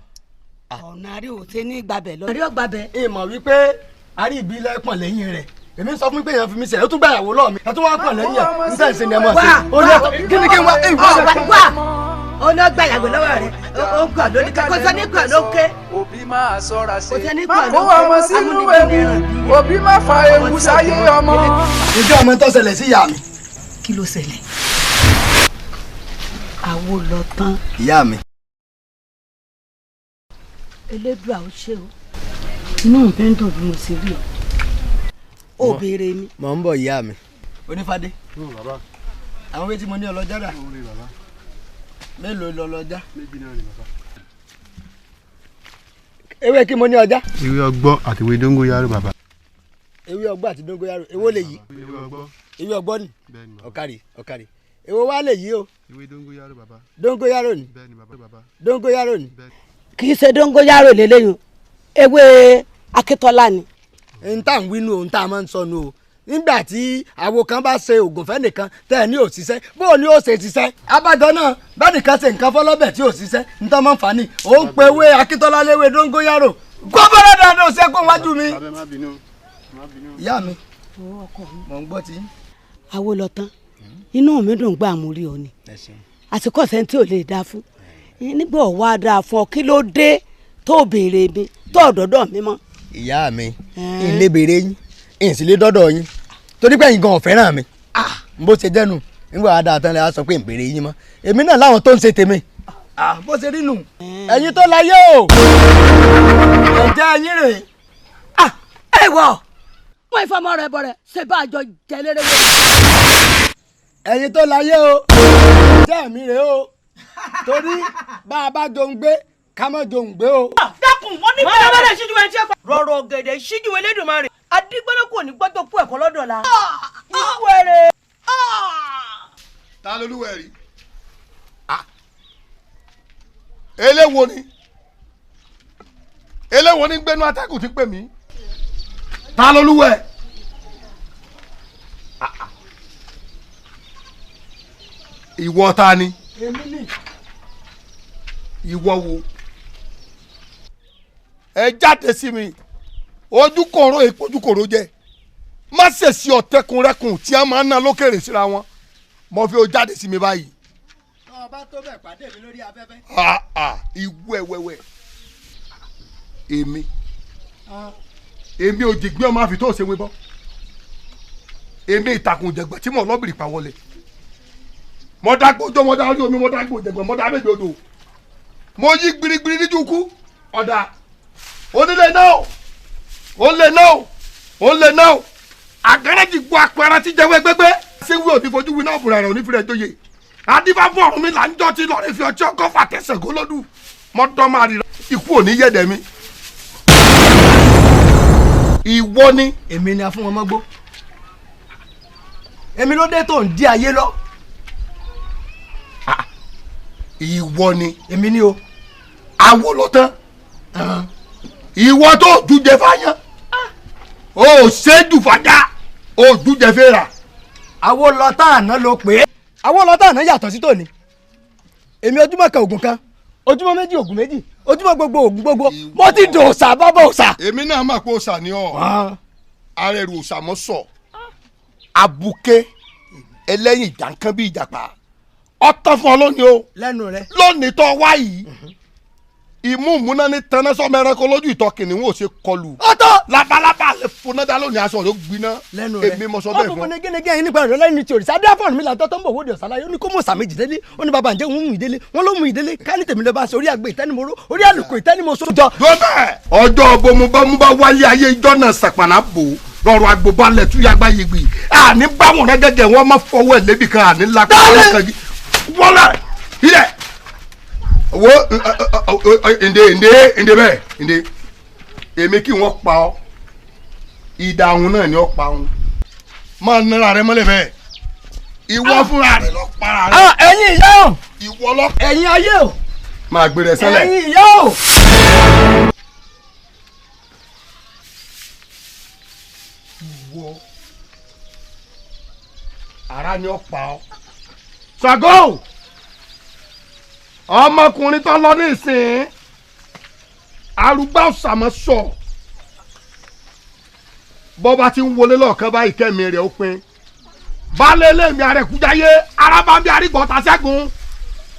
ọ̀nà àrí ò ṣe ní gbàbẹ̀ lọ. àrí ò gbàbẹ̀. ìmọ̀ wípé àrí ìbílẹ̀ pọ̀n lẹ́yìn rẹ̀ èmi sọ fún mi pé èèyàn fi mi sẹ̀ ẹ́ tún gbàyàwó lọ́ọ̀ mi ẹ̀ tún wá pọ̀n lẹ́yìn ẹ̀ ń tẹ̀ ṣe ni ẹ mọ̀ sí. ó ní ọ̀tọ̀ kí ni kí n wá. ó ní gbàyàwó lọ́wọ́ rẹ̀ ó ń gbà lóní kó sọ ní gbà lókè. òbí máa ṣọ́ra ṣe má kó ọmọ sínú ewu òbí má fa ewu sáyé ọmọ. ìjọ ọmọ tó ṣẹlẹ̀ sí ìyá mi. kí ló ṣẹlẹ̀? àwo lọ tán. ìyá mi. elédùà ó ṣe o inú mi ń dùn bí mo ṣe rí o ó béèrè mi. mò ń bọ̀ ìyá mi. onífádé àwọn wé tí mo ní ọlọ́jà rà mélòó lọ́lọ́jà. ewé kí mo ní ọjà. ewé ọgbọ́ àti ewé dóngóyárò bàbá. ewé ọgbọ́ àti dóngóyárò èwo lè yí. ewé ọgbọ́ ni ọ̀kàrí ọ̀kàrí èwo wá lè yí o. ewé dóngóyárò bàbá. dóngóyárò ni dóngóyárò ni. kì í ṣe dóngóyárò lélẹ́yìn ewé akíntọ́lá ni. n tá n wínú ohun tá a máa ń sọnù o nígbà tí àwo kan bá ṣe oògùn fẹ́nìkan tẹ́ ẹ ní òṣìṣẹ́ bó o ní ó ṣe ṣiṣẹ́ abájọ náà bẹ́nìkan ṣe nǹkan fọlọ́bẹ̀ tí ò ṣiṣẹ́ nítorí máa ń fà ní ò ń pe ewé akíntọ́lá léwé dóngóyárò gbọ́bọ́dọ̀ dáadáa ṣe kó wájú mi. ìyá mi mò ń gbọ́ tí. àwo lọ tán inú mi dùn gbà mú rí ọ ni àsìkò ọ̀sẹ̀ tí ò lè dáa fún nígbà ọ̀wá dáa fún ọ kí ló dé tó béèrè mi tó ọ̀dọ́dọ̀ mi mọ́. ìyá mi ilé béèrè yín ìsìlẹ̀ dọ́dọ̀ yín torí pé ẹ̀yin gan ọ̀fẹ́ràn mi bó ṣe jẹ́nu nígbà wàá dáa tán lè sọ pé ìbéèrè yín mọ́ èmi náà láwọn tó ń ṣe tèmi bó ṣe rí nù ẹ̀yin tó láyé o ẹ̀jẹ̀ ẹ̀yin rè. ẹ wọ wọn ìfọmọ rẹ bọrẹ ṣe bá àjọ jẹlẹrẹ wọ. ẹ̀yin tó láyé o ẹ̀jẹ̀ mi rè o torí bá a bá jòun gbé ká má jòun gbé o. dákun wọn ní bẹ́ẹ̀ bẹ́ẹ̀ ṣíjú ẹ̀ ń ṣe pa. rọrọ gẹ̀dẹ̀ ṣíjú Elédùmarè adigbọ́dọ̀ kò ní gbọ́dọ̀ kú ẹ̀kọ́ lọ́dọ̀ la. ikú ẹ̀rẹ̀. ta lolúwẹ̀ rí eléwo ni eléwo ni gbẹnu atẹ́kùn ti pè mí ta lolúwẹ̀ ìwọ ta ni ìwọ wo ẹ jáde sí mi ojúkòrò ìpojúkòrò jẹ má ṣèṣì ọ̀tẹ̀kùnrẹ́kùn tí a máa ń ná lókèrè síra wọn mo fi o jáde sí mi báyìí. ọba tó bẹ̀ pàdé mi lórí afẹ́fẹ́. ìwú ẹ̀wẹ̀wẹ̀ èmi ò jìgbín ọmọ àfi tó ṣe wé bọ́ èmi ìtàkùn jẹ̀gbọ́n tí mo lọ́bìrì pa wọlé mo dágbó jọ mo dá orí omi mo dágbó jẹ̀gbọ́n mo dá méjì odò mo yí gbirigbiri níjú kú ọ̀dà onílé náà ó lè náà ó lè náà àgẹ́rẹ́jì gbọ́ apẹ̀rẹ̀ tí jẹ́wọ́ gbẹ́gbẹ́ síwí òní fojú wí náà bùrẹ̀ rẹ̀ òní fìrẹ̀ jóye adífá fún ọ̀run mi là ń jọ́ tí lọ́ọ̀rẹ́ fi ọtí ọkọ̀ fà tẹ̀sẹ̀ gólódù mọ́tọ́ máa rí ikú òní yẹ̀dẹ̀ mi. ìwọ ni. èmi ni a fún wọn mọ́gbó èmi ló dé tó ń di ayé lọ. ìwọ ni. èmi ni o. àwo lọ tán ìwọ tó jújẹ fáyán o ṣéjú fàjà o jújẹ fẹ́ra. àwo lọ́tà àná ló pè é. àwo lọ́tà àná yàtọ̀ sí tòní èmi ojúmọ́ kan ògùn kan ojúmọ́ méjì ògùn méjì ojúmọ́ gbogbo ògùn gbogbo mo ti dò òòṣà bọ́bọ̀ òòṣà. èmi náà máa pé òòṣà ni ọ arẹrù òòṣà mọ́ sọ abuké ẹlẹ́yìn ìjànkan bíi ìjàpá ọtọ́ fún ọ lónìí o lẹ́nu rẹ lónìí tó wá yìí ìmú múná ní tẹnẹsọmọ ẹranko lójú ìtọ́ kìnìún ò ṣe kọlù. ọ̀tọ̀ labalábá lè fúnádá lónìí aṣọ rẹ gbiná. lẹ́nu rẹ èmi mọ sọ bẹ́ẹ̀ fún. ọkùnrin gẹ́gẹ́ yẹn nípa ìrọ̀lẹ́ ní ti òrìṣà dáfọ̀n mi làtọ́ tó ń bọ̀ wóde ọ̀sán láyé ó ní kó mọ̀ sàmì jìdélé ó ní bàbá ǹjẹ́ òun mú ìdélé wọn ló mú ìdélé káni tèmi lọ bá ṣe orí àgbẹ̀ ìtẹ́nimọ̀ró orí àlùkò ìtẹ́nimọ̀sọ. dọ́bẹ̀ ọjọ́ bomubamu bá wálé ayé ijọ́ náà sàpànà bò rọrùn agbóbalẹ̀ tún yàgbá yìí gbì àní báwọn rẹ gẹ́gẹ́ wọn máa fọwọ́ ẹ̀ lébi kan àní lápá wọn kan yìí wọlé ilẹ̀ wo ǹdẹ bẹ́ẹ̀ ǹdẹ èmi kí wọ́n pa ọ́ ìdáhùn náà ni ó pa ọ́n máa nara rẹ mọ́lẹ̀ bẹ́ẹ̀ ìwọ fúnra rẹ lọ para rẹ. ẹ̀yin ìyá o ìwọ lọ. ẹ̀yin ayé o máa gbé rẹ sẹ́lẹ̀. ẹ̀yin ìyá o. ìwọ ara ni ó pa ọ́. Ṣàngó ọmọkùnrin tó lọ ní ìsìn arúgbó ọ̀sàmọ́ sọ bọ́ba ti ń wọlé lọ́ọ̀kan báyìí kẹ́mi rẹ̀ ó pin baálé lèmi àrẹ̀kújáyé arábàbí arígbọ̀ta ṣẹ́gun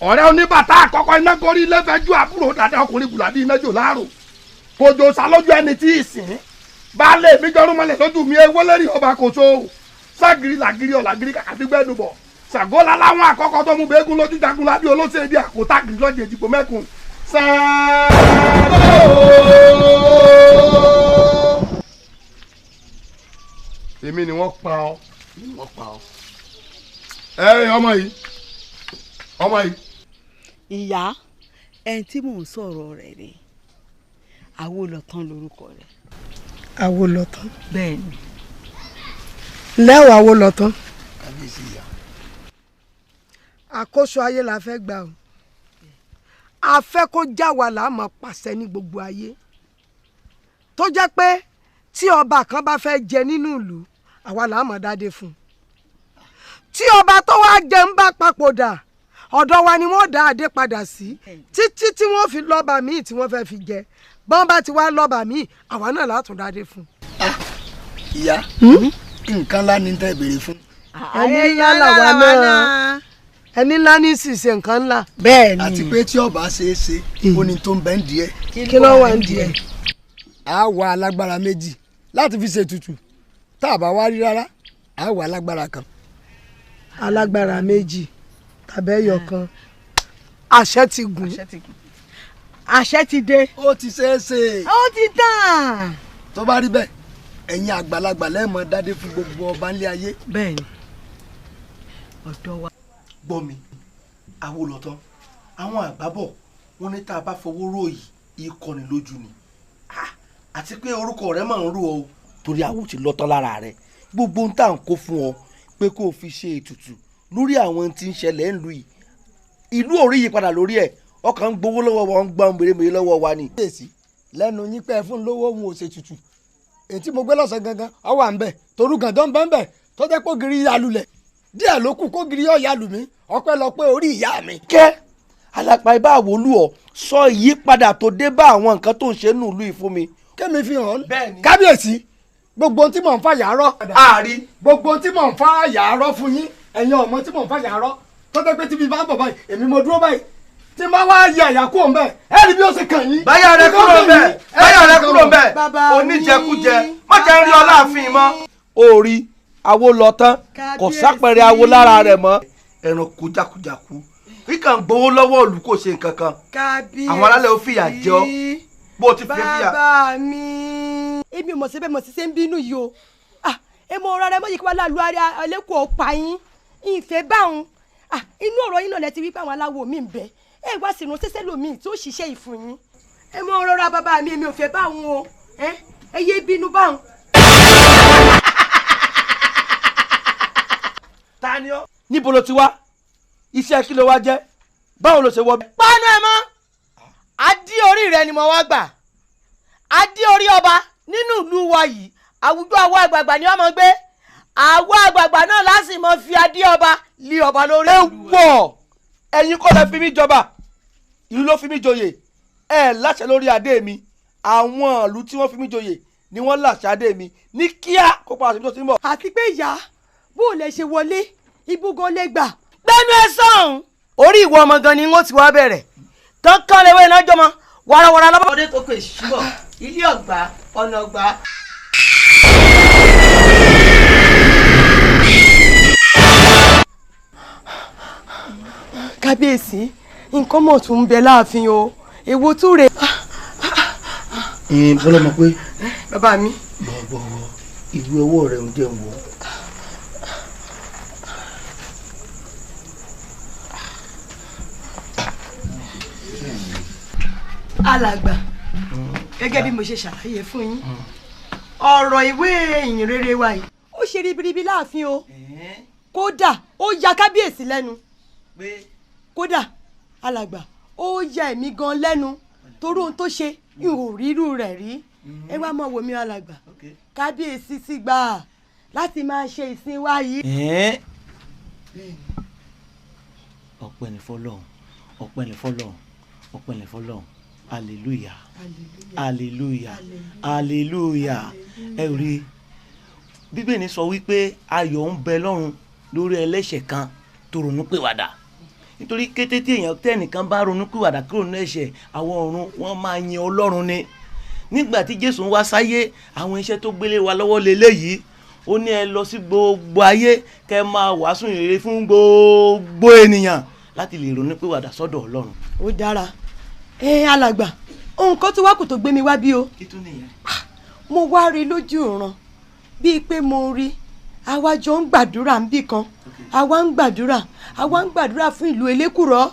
ọ̀rẹ́ oníbàtà àkọ́kọ́ iná gorí ilé fẹ́jú àbúrò dàdá ọkùnrin bùlàdí iná jò láàrò kòjò sálójú ẹni tí ì sìn baálé mi jọrún mọ́lẹ̀ lójú mi ewé lérí ọba kòso ságiri làgiri ọ̀làgiri kàkàdígbẹ́ dùbọ̀ Ṣàngólá láwọn àkọ́kọ́ tó mú bẹ́ẹ̀gùn lójú jagun lábí olóṣèlú àkótá gírí lọ́jọ́ ìdìbò mẹ́kùn Ṣàngó. èmi ni wọ́n pa ọ́ ọmọ yìí. ìyá ẹni tí mò ń sọ̀rọ̀ rẹ̀ rè Awólọ́tán lórúkọ rẹ̀. Awólọ́tán. bẹ́ẹ̀ ni. lẹ́wọ̀ Awólọ́tán. kábíyèsí ìyá. àkóso ayé la fẹ́ gbà o a fẹ́ kó já wa là á máa pàṣẹ ní gbogbo ayé tó jẹ́ pé tí ọba kan bá fẹ́ jẹ nínú ìlú àwa là á máa dáde fún un tí ọba tó wá jẹ ń bá papòdà ọ̀dọ̀ wa ni wọ́n dá adé padà sí títí tí wọ́n fi lọ́ba míì tí wọ́n fẹ́ fi jẹ bọ́n bá ti wá lọ́ba míì àwa náà látún dáde fún un. ìyá nǹkan ńlá ni tẹ́ béèrè fún. ẹni ńlá làwa náà ẹni ńlá ní ṣìṣe nǹkan ńlá. bẹ́ẹ̀ ni àti pé tí ọba ṣe é ṣe ó ní tó ń bẹ́ ń díẹ̀. kí ló wà ń díẹ̀. a wà alágbára méjì láti fi ṣètùtù tá a bá wá rí rárá a wà alágbára kan. alágbára méjì tàbí ẹyọ kan àṣẹ ti gùn àṣẹ ti dé. ó ti ṣe é ṣe. ó ti tàn. tó bá rí bẹ́ẹ̀ ẹ̀yin àgbàlagbà lẹ́ẹ̀mọ́ dádé fún gbogbo ọba ńlẹ̀ ayé. bẹ́ẹ̀ ni ọ̀dọ́ wa. gbọ́ mi Awólọ́tán àwọn àgbábọ̀ wọn ní tá a bá fowó ròyìn ìkọni lójú ni àti pé orúkọ rẹ máa ń rú ọ torí àwọn ti lọ́tọ́ lára rẹ gbogbo ń tà ń kó fún ọ pé kó o fi ṣe ètùtù lórí àwọn tí ń ṣẹlẹ̀ ń lu yìí ìlú orí yí padà lórí ẹ̀ ọkàn ń gbowó lọ́wọ́ wọn ń gbà ń mèremère lọ́wọ́ wa ni. lẹ́nu yín pẹ́ fún lówó òun ò ṣe tutù èyí tí mo gbé lọ́sàn gangan ọ wà ń bẹ̀ torú gàdán bẹ́ẹ̀ bẹ́ẹ̀ tó jẹ́ pé ògiri ya lulẹ̀ díẹ̀ ló kù kógiri yóò ya lù mí ọpẹ́lọpẹ́ orí ìyá mi. kẹ́ alápá ibà wòlú ọ sọ ìyípadà tó dé bá àwọn nǹkan tó ń ṣe nù lù yìí fún mi. kémi fi hàn kábíyèsí gbogbo ohun tí mò ń fà yàrá àárí gbogbo ohun tí mò ń fà yàrá fún yín ẹ̀yin ọmọ tí mò ń fà yàrá tó jẹ́ pé tí mi bá ń bọ̀ báyìí èmi mo dúró báyìí tí n bá wá yẹ àyàkú òun bẹ́ẹ̀ ẹ rí bí ó ṣe kàn yín. báyà rẹ kúrò bẹ́ẹ̀ báyà rẹ kúrò bẹ́ẹ̀ oníjẹkújẹ má jẹ́ rí ọ láàfin mọ́. orí Awólọ́tán kò sápẹrẹ awo lára rẹ̀ mọ́ ẹranko jákujáku kíkà ń gbowó lọ́wọ́ òlù kò ṣe nǹkan kan àwọn alálẹ̀ ó fìyà jẹ ọ́ bó ti fi fìyà. bàbá mi. èmi ò mọ̀ sí bẹ́ẹ̀ mọ̀ sí ṣe ń bínú yìí o ẹ mọ ọ̀rọ̀ rẹ mọ̀ yìí kí wọ́n lálu ẹlẹ́kọ̀ọ́ pa yín ìfẹ́ báwọn inú ọ̀rọ̀ yín náà lẹ ti wí pé àwọn aláwo mi ń bẹ ẹ wá sínú ṣẹṣẹ lómi tí ó ṣiṣẹ́ ìfún yín ẹ mọ ọ̀rọ̀ ra bàbá mi èmi ò fẹ́ báwọn o ẹ yé bínú báwọn. ta ni ọ. níbo ló ti wá iṣẹ́ kí ló wá jẹ́ báwo ló ṣe wọ. pánú ẹ mọ́ adé orí rẹ ni mo wá gbà adé orí ọba nínú ìlú wa yìí àwùjọ àwọn àgbààgbà ni wọ́n mọ̀ gbé àwọn àgbààgbà náà láti mọ fi adé ọba lé ọba lórí. ẹ wọ ẹ̀yin kọ́ lẹ fi mí jọba ìlú ló fi mí joyè ẹ láṣẹ lórí adé mi àwọn ìlú tí wọ́n fi mí joyè ni wọ́n láṣẹ adé mi ní kíá kó pa àṣẹ tó ti ń bọ̀. àti pé ìyá bó lè ṣe wọlé ibùgàn lè gbà. gbẹ́nu ẹ sọ̀hún orí ìwọ ọmọ gan ni wọ́n ti wá bẹ̀rẹ̀ tán kán lè wé iná jọmọ warawara lọ́bọ̀. ọdẹ tó kọ ìṣúbọ ilé ọgbà ọ̀nà ọgbà. kábíyèsí nǹkan mọ̀ tún ń bẹ láàfin o èwo tún rè. bọ́lá mọ̀ pé. bàbá mi. bọ̀bọ̀ ìwé ọwọ́ rẹ̀ ń jẹun wò. alàgbà gẹ́gẹ́ bí mo ṣe ṣàlàyé fún yín ọ̀rọ̀ ìwé ìyìn rere wa yìí ó ṣe ribiribi láàfin o kódà ó ya kábíyèsí lẹ́nu kódà alàgbà ó ya èmi gan lẹ́nu torí ohun tó ṣe n ò rírú rẹ̀ rí ẹ wá mọ̀ wò mí alàgbà kábíyèsí sì gbà láti máa ṣe ìsìn wa yìí. ọpẹ́ ni fọ́lọ́run ọpẹ́ ni fọ́lọ́run ọpẹ́ ni fọ́lọ́run hallelujah hallelujah hallelujah ẹ rí bíbélì sọ wípé ayọ̀ ń bẹ lọ́run lórí ẹlẹ́ṣẹ̀ kan tó ronú pìwàdà nítorí kété tí èèyàn tẹ́nìkan bá ronú pìwàdà kúrò nínú ẹ̀ṣẹ̀ àwọn ọ̀run wọ́n máa yin ọlọ́run ni nígbà tí jésù ń wá sáyé àwọn iṣẹ́ tó gbélé wa lọ́wọ́ lélẹ́yìí ó ní ẹ lọ sí gbogbo ayé kẹ́ máa wàásù ìrere fún gbogbo ènìyàn láti lè ronú pìwàdà sọ́dọ̀ ọlọ́run. ó dára alàgbà nǹkan tó wá kù tó gbé mi wá bí o mo wá rí lójú ìran bíi pé mo rí àwa jọ ń gbàdúrà níbì kan àwa ń gbàdúrà fún ìlú elékùrọ́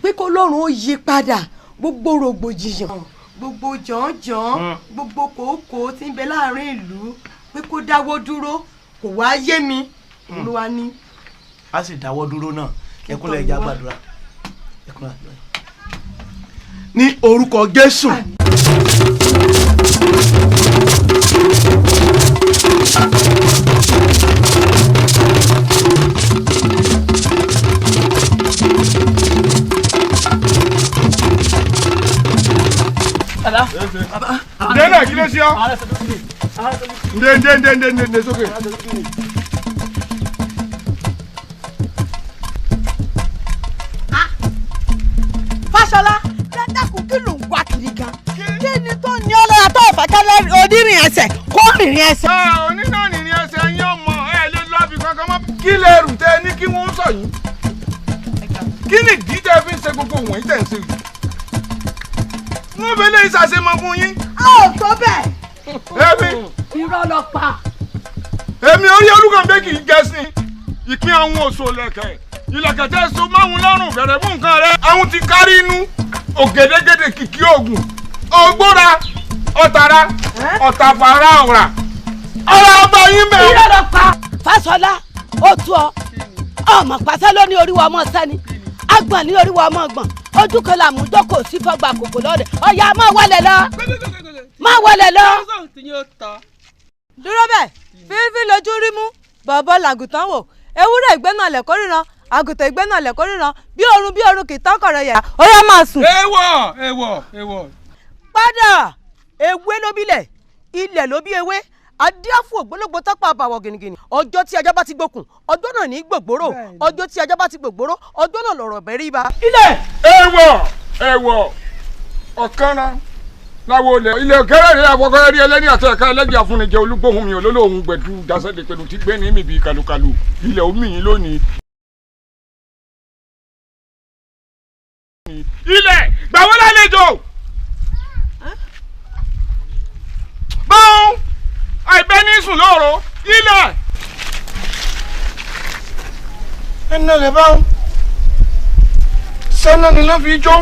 pé kó lọ́run ó yí padà gbogbo rògbòdìyàn gbogbo jọ̀ọ́jọ̀ọ́ gbogbo kòókò tí ń bẹ láàrin ìlú pé kó dáwọ́ dúró kò wá yé mi ló wá ní. a sì dáwọ́ dúró náà ẹkúnlẹ̀ ẹja gbàdúrà ẹkúnlẹ̀ àdúrà ní orúkọ Jésù. Ndéèlè kí ló ṣe ọ́? Ndé sókè. Fáṣọlá dákun kí ló ń wá kiri gan kí ni tó ní ọlọ́yà tó fàkẹ́lẹ́ onírìn ẹsẹ̀ kó rìnrìn ẹsẹ̀. Onínà rìnrìn ẹsẹ̀ yín ọmọ ẹ lè lọ àbí kankan mọ́. Kí lè rù tẹ ní kí wọ́n sọ yín? Kí ni ìdí tẹ fi ń ṣe gbogbo wọ̀nyí tẹ̀ ń ṣe yìí? Wọ́n fi lè ṣàṣemọ fún yín. A ò tó bẹ́ẹ̀. Èmi. Irọ́ lọ pa. Èmi orí Olúkànbí kì í gẹ̀ẹ́sìn. Ìpín àwọn oṣù lẹ̀kẹ̀. Ìlẹ̀kẹ̀ tẹ́ so máwùn lọ́rùn bẹ̀rẹ̀ fún nǹkan rẹ̀. Àwọn ti kárí inú. Ògèdègèdè kìkì ògùn. Ògbóra. Ọ̀tàrà. Ọ̀tàfàrà ọ̀rà. Ọ̀rọ̀ ọba yín bẹ̀. Irọ́ lọ pa. Fáṣọlá ó tú ọ. Ọmọ pàṣẹ ló ní oríwọ ọmọ sẹ́ni. Agbọ̀n ní oríwọ ọmọ gbọ̀n. Ojú kan là mú jókòó sí fọgbà kòkò lọ́dẹ. Ọ̀yà máa wọlé lọ. Máa wọlé lọ. Dúró bẹ́ẹ̀ fífi lójú rí mú bọ̀bọ̀ làgùtàn wò ewúrẹ́ ìgbẹ́nà lẹ̀kọ́ ríran àgùntàn ìgbẹ́nà lẹ̀kọ́ ríran bí orun kì í tán kọ̀rọ̀ yà ó yá máa sùn. Èèwọ̀. Padà ewé ló bílẹ̀ ilẹ̀ ló bí ewé adíáfù ògbólógbò tọ́pọ̀ àbàwọ̀ gìnìgìnì ọjọ́ tí ajá bá ti gbókùn ọjọ́ náà ní gbògbóró ọjọ́ tí ajá bá ti gbògbóró ọjọ́ náà lọ̀rọ̀ bẹ̀rí ibà. Ilẹ̀. Èèwọ̀ ọ̀kanra láwo ilé òkèrè rẹ̀ àkọ́kọ́ rí ẹlẹ́ni àti ẹ̀ka ẹlẹ́jì àfúnijẹ olúgbòhùn mi olólùwọ̀n gbẹ̀dú dasẹ́dẹ̀ pẹ̀lú tí gbé ní mi bíi kàlùkàlù ilẹ̀ omi yìí lónìí. Ilẹ̀ gbàwọ́ lálejò. Báwọn àìbẹ́ ní sùn lóòrò ilẹ̀. Ẹnà rẹ̀ báwọn sẹ́nà ni ló fi jó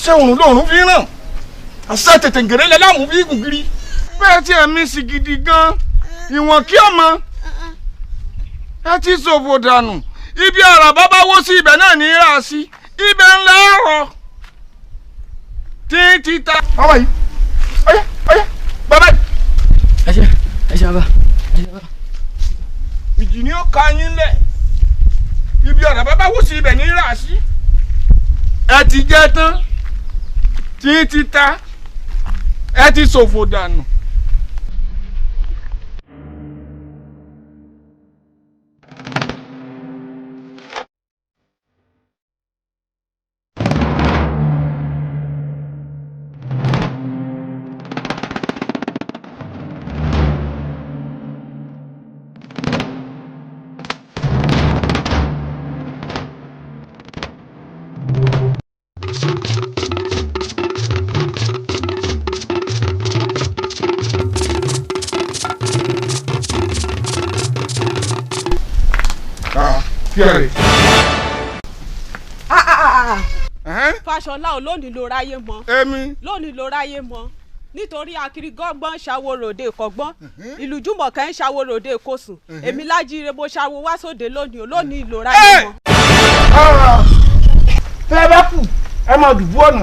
sẹ́wọ̀n lóòrùn fi ràn àṣà tètè gèrè lẹ láàmú bí gùn kiri bẹ́ẹ̀ tí ẹ̀mí sì gidi gan ìwọ̀n kí ọmọ ẹ ti ṣòfò dànù ibi àrà bàbá wó sí ibẹ̀ náà ní rà sí ibẹ̀ ńlá ọ̀rọ̀ tí ta. ọmọ yìí ọyá bàbá yìí. ẹ ṣe bàbá. ìjì ni ó ka yín lẹ̀ ibi àrà bàbá wó sí ibẹ̀ ní rà sí ẹ ti jẹ́ tán tí ta ẹ ti ṣòfò dànù. fíẹ̀rẹ̀. Fáṣọlá ò lónìí ló ráyé mọ́. èmi. lónìí ló ráyé mọ́ nítorí akiri gọ́gbọ́n ṣàwòròde kọ́gbọ́n ìlú Jùmọ̀kẹ́ ń ṣàwòròde kòsùn èmi Lájíire bó ṣàwò wá sóde lónìí ló ráyé mọ́. fẹ́ bá kù ẹ máa dùbú ọ̀nà.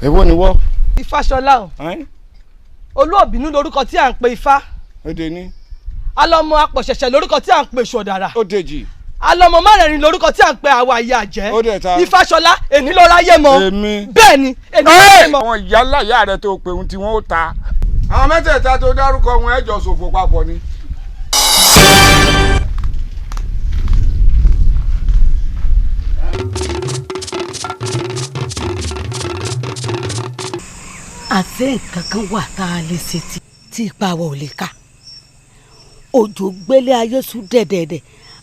èwo ni wọ́. Ifáṣọlá o olóòbínú lórúkọ tí à ń pe Ifá. ó dé ní. alọmọ apọ̀ṣẹ̀ṣẹ̀ lórúkọ tí à ń pe Ṣọ̀dàrà. ó dèjì. alọmọ márẹ̀ẹ̀rin lórúkọ tí à ń pe àwa ìyá jẹ́. ó dẹ̀ ta. Ifáṣọlá èní ló ráyé mọ́. èmi. bẹ́ẹ̀ ni èní ló ráyé mọ́. àwọn ìyá ńlá ìyá rẹ tó pe ohun tí wọ́n ó ta. àwọn mẹ́tẹ̀ẹ̀ta tó dárúkọ wọn ẹ̀jọ̀ ṣòfò papọ̀ ni. àṣé nǹkan kan wà tá a lè ṣe tí ipa wa ò lè ká òjò gbélé ayé sùn dẹ̀dẹ̀dẹ̀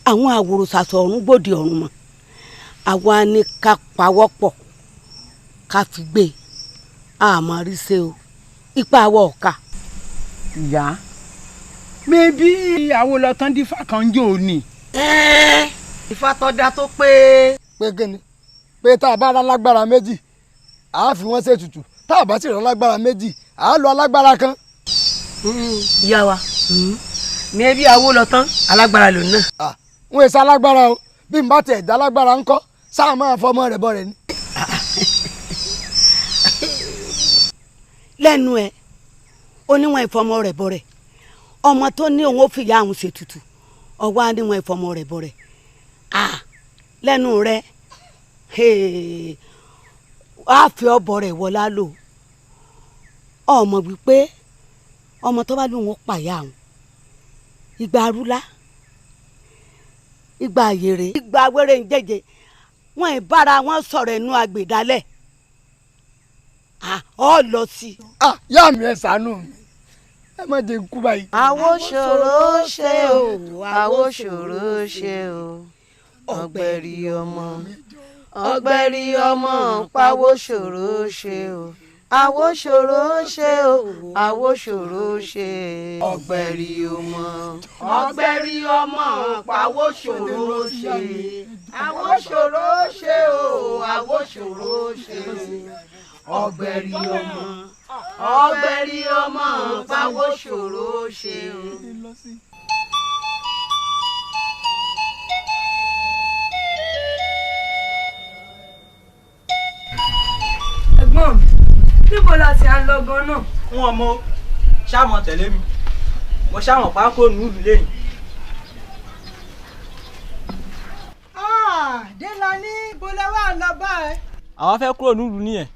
àwọn àwòrán-ṣàṣọ ọ̀run gbòdì ọ̀run mọ́ àwa ni ká pawọ́pọ̀ ká fi gbé àmọ́ rí ṣe o ipa wa ò ká. ìyá mẹ́bí Awólọ́tán dífá kan jò ní. Ifá tó dá tó pé. pé kíni pé tá a bá rán lágbára méjì àá fi wọ́n ṣètùtù tá a bá sì rán lágbára méjì àá lọ alágbára kan. ìyá wa mẹ́bí Awólọ́tán alágbára lòun náà. wọn èso alágbára o bí n bá tẹ̀ dá alágbára ńkọ́ sáà máa fọmọ rẹ̀ bọ̀ rẹ̀ ni. lẹ́nu ẹ̀ oníwọ̀n ìfọmọ rẹ̀ bọ̀ rẹ̀ ọmọ tó ní òun ó fìyà àwọn ṣètùtù ọwọ́ aníwọ̀n ìfọmọ rẹ̀ bọ̀ rẹ̀ lẹ́nu rẹ̀ á fi ọbọ rẹ̀ wọlá lò ọmọ wípé ọmọ tó bá lóun ó pàyà àwọn ìgbà arúlá ìgbà àyèrè ìgbà wẹrẹ ń jẹjẹ wọn ìbára wọn sọ̀rọ̀ ẹnu àgbèdálẹ̀ ọ lọ sí. yá mi ẹ ṣàánú mi ẹ má jẹ́ kú báyìí. àwo ṣòro ṣe o àwo ṣòro ṣe o ọ̀gbẹ̀rì ọmọ pawó ṣòro ṣe o àwo ṣòro ṣe o àwo ṣòro ṣe ọ̀gbẹ̀rì ọmọ pawó ṣòro ṣe àwo ṣòro ṣe o àwo ṣòro ṣe ọ̀gbẹ̀rì ọmọ pawó ṣòro ṣe o. ẹ̀gbọ́n mi níbo la ti à ń lọ gan náà. wọn mọ ṣáàmọ tẹ̀lé mi mo ṣáàmọ pákó nùlù lẹ́yìn. Délani bọ́lá wà lọ báyìí. àwa fẹ́ kúrò nílùú nìyẹn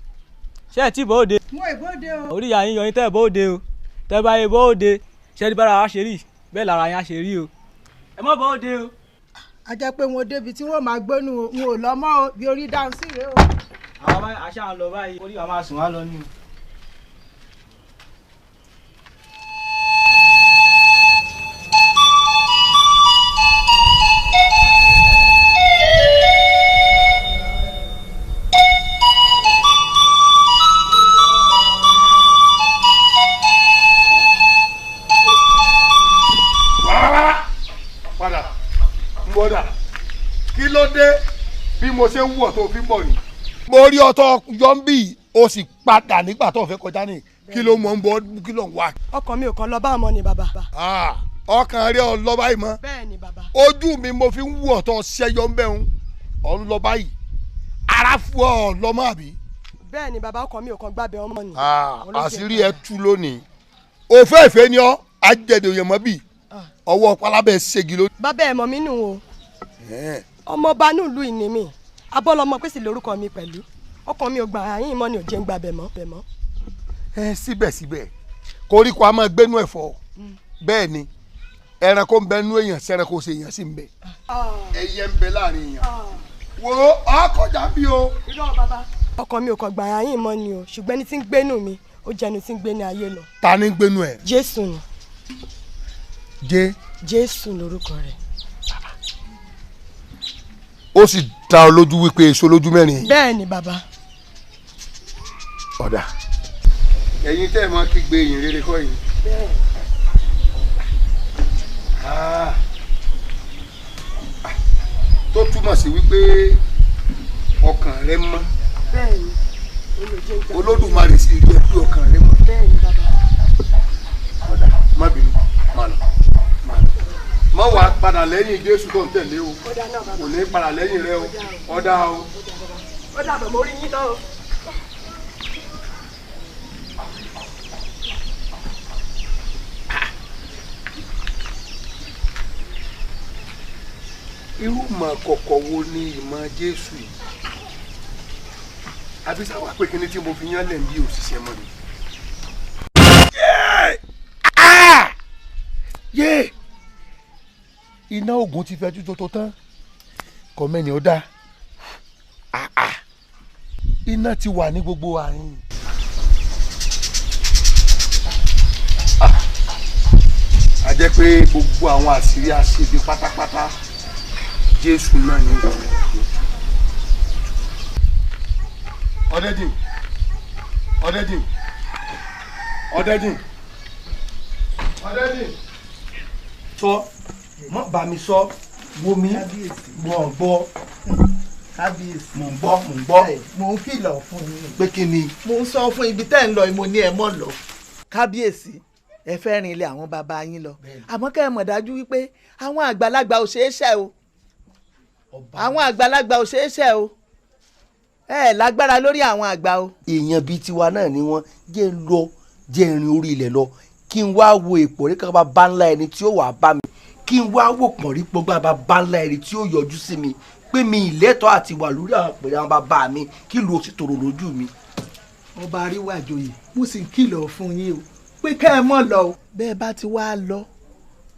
ṣé ẹ tí bọ́ òde. mo ìbòde o. orí ìyá yín yọyín tẹ́ ẹ bọ́ òde o tẹ́ ẹ bá yẹ bọ́ òde ṣé ẹni bára wa ṣe rí bẹ́ẹ̀ lára yín á ṣe rí o ẹ mọ́ bọ́ òde o. a jẹ́ pé wọn débi tí wọ́n máa gbónú o wọn ò lọ mọ́ o bí orí dáhùn sí rèé o. àwọn àṣà ń lọ báyìí orí wa máa sùn wá lọ ní o. bọ́dà kí ló dé bí mo ṣe ń wọ̀ tó fi ń bọ̀ yìí. mo rí ọtọ yọ̀ǹbì o sì padà nígbà tó fẹ́ kọjá ní kí ló mọ̀ ń bọ̀ kí ló ń wá. ọkàn mi ò kàn lọ bá ọmọ ni bàbá. ọkàn rẹ ọ lọ báyìí mọ́. bẹ́ẹ̀ ni bàbá. ojú mi mo fi ń wú ọ̀tọ̀ ṣẹ́yọ ń bẹ̀ ń ọ̀ ń lọ báyìí ara fún ọ lọ́mọ àbí. bẹ́ẹ̀ ni bàbá ọkàn mi ò kàn gbàbẹ ọmọ ni. àṣírí ẹ tú lónìí òféèfé ni ọ ajẹdẹ òyìnbó bíi ọwọ́ pálábẹ́ ṣègi ló. bàbá ẹ̀ mọ̀ mí nù o ọmọ ọba nílùú ìní mi abọ́lọmọ pèsè lórúkọ mi pẹ̀lú ọkàn mi ò gbà àyìn mọ́ ni ò jẹ́ ń gbàbẹ̀ mọ́. síbẹ̀síbẹ̀ koríko a máa gbénú ẹ̀fọ́ bẹ́ẹ̀ ni ẹranko ń bẹ nú èèyàn sẹ́ranko ṣe èèyàn sì ń bẹ ẹyẹ ń bẹ láàrin èèyàn wo ọkọjà bí o. ọkàn mi ò kàn gbà àyìn mọ́ ni o ṣùgbọ́n ẹni tí ń gbénú mi ó jẹ́ ẹni tí ń gbé ní ayé lọ. ta ni ń gbénú ẹ. Jésù ni. Jésù lórúkọ rẹ̀. ó sì dá ọ lójú wípé èso lójú mẹ́rin. bẹ́ẹ̀ ni bàbá. ọ̀dà ẹ̀yin tẹ́ ẹ̀ máa kígbe yìn rere kọ́ yìí. tó túmọ̀ sí wípé ọkàn rẹ mọ́. bẹ́ẹ̀ni Olódùmarè sì jẹ́ pé ọkàn rẹ mọ́. bẹ́ẹ̀ni bàbá. ọ̀dà má bínú má lọ má wà padà lẹ́yìn Jésù tó ń tẹ̀lé o kò ní padà lẹ́yìn rẹ o ọ̀dà o. ó dàbọ̀ mo rí yín tán o. irú ìmọ̀ kọ̀kọ̀ wo ni ìmọ̀ Jésù yìí àbísà wà pé kíní tí mo fi yán lẹ̀ ń bí òṣìṣẹ́ mọ́ ni. yé iná oògùn ti fẹ́ tútó tó tán kọ́mẹ́ni ó dá iná ti wà ní gbogbo àárín. a jẹ́ pé gbogbo àwọn àṣírí àṣebi pátápátá Jésù náà ní ìgbà. Ọ̀dẹ́dìn Ọ̀dẹ́dìn Ọ̀dẹ́dìn Ọ̀dẹ́dìn sọ mọ bá mi sọ wo mi mọ gbọ́ kábíyèsí mò ń gbọ́ mò ń kìlọ̀ fún yín pé kí ni. mo ń sọ fún ibi tẹ́ ń lọ mo ní ẹ mọ̀ lọ kábíyèsí ẹ fẹ́ rin ilé àwọn bàbá yín lọ àmọ́ kẹ́ ẹ mọ̀ dájú wípé àwọn àgbàlagbà ò ṣeé ṣẹ̀ o àwọn àgbàlagbà ò ṣeé ṣẹ̀ o ẹ lágbára lórí àwọn àgbà o. èèyàn bíi tiwa náà ni wọ́n jẹ́ lọ jẹ́ rin orí ilẹ̀ lọ kí n wá wo ìpọ̀rí kan bá ńlá ẹni tí ó wà bá mi kí n wá wò pọ̀rí pọ́gbà bá ńlá ẹni tí ó yọjú sí mi pé mi ìlẹ́tọ̀ọ́ àti wà lórí àwọn àpèrè àwọn bàbá mi kí lu òsì tòrò lójú mi. ọba àríwájòyè mo sì ń kìlọ̀ fún yín o pé kẹ́ ẹ mọ̀ lọ o bẹ́ẹ̀ bá ti wá lọ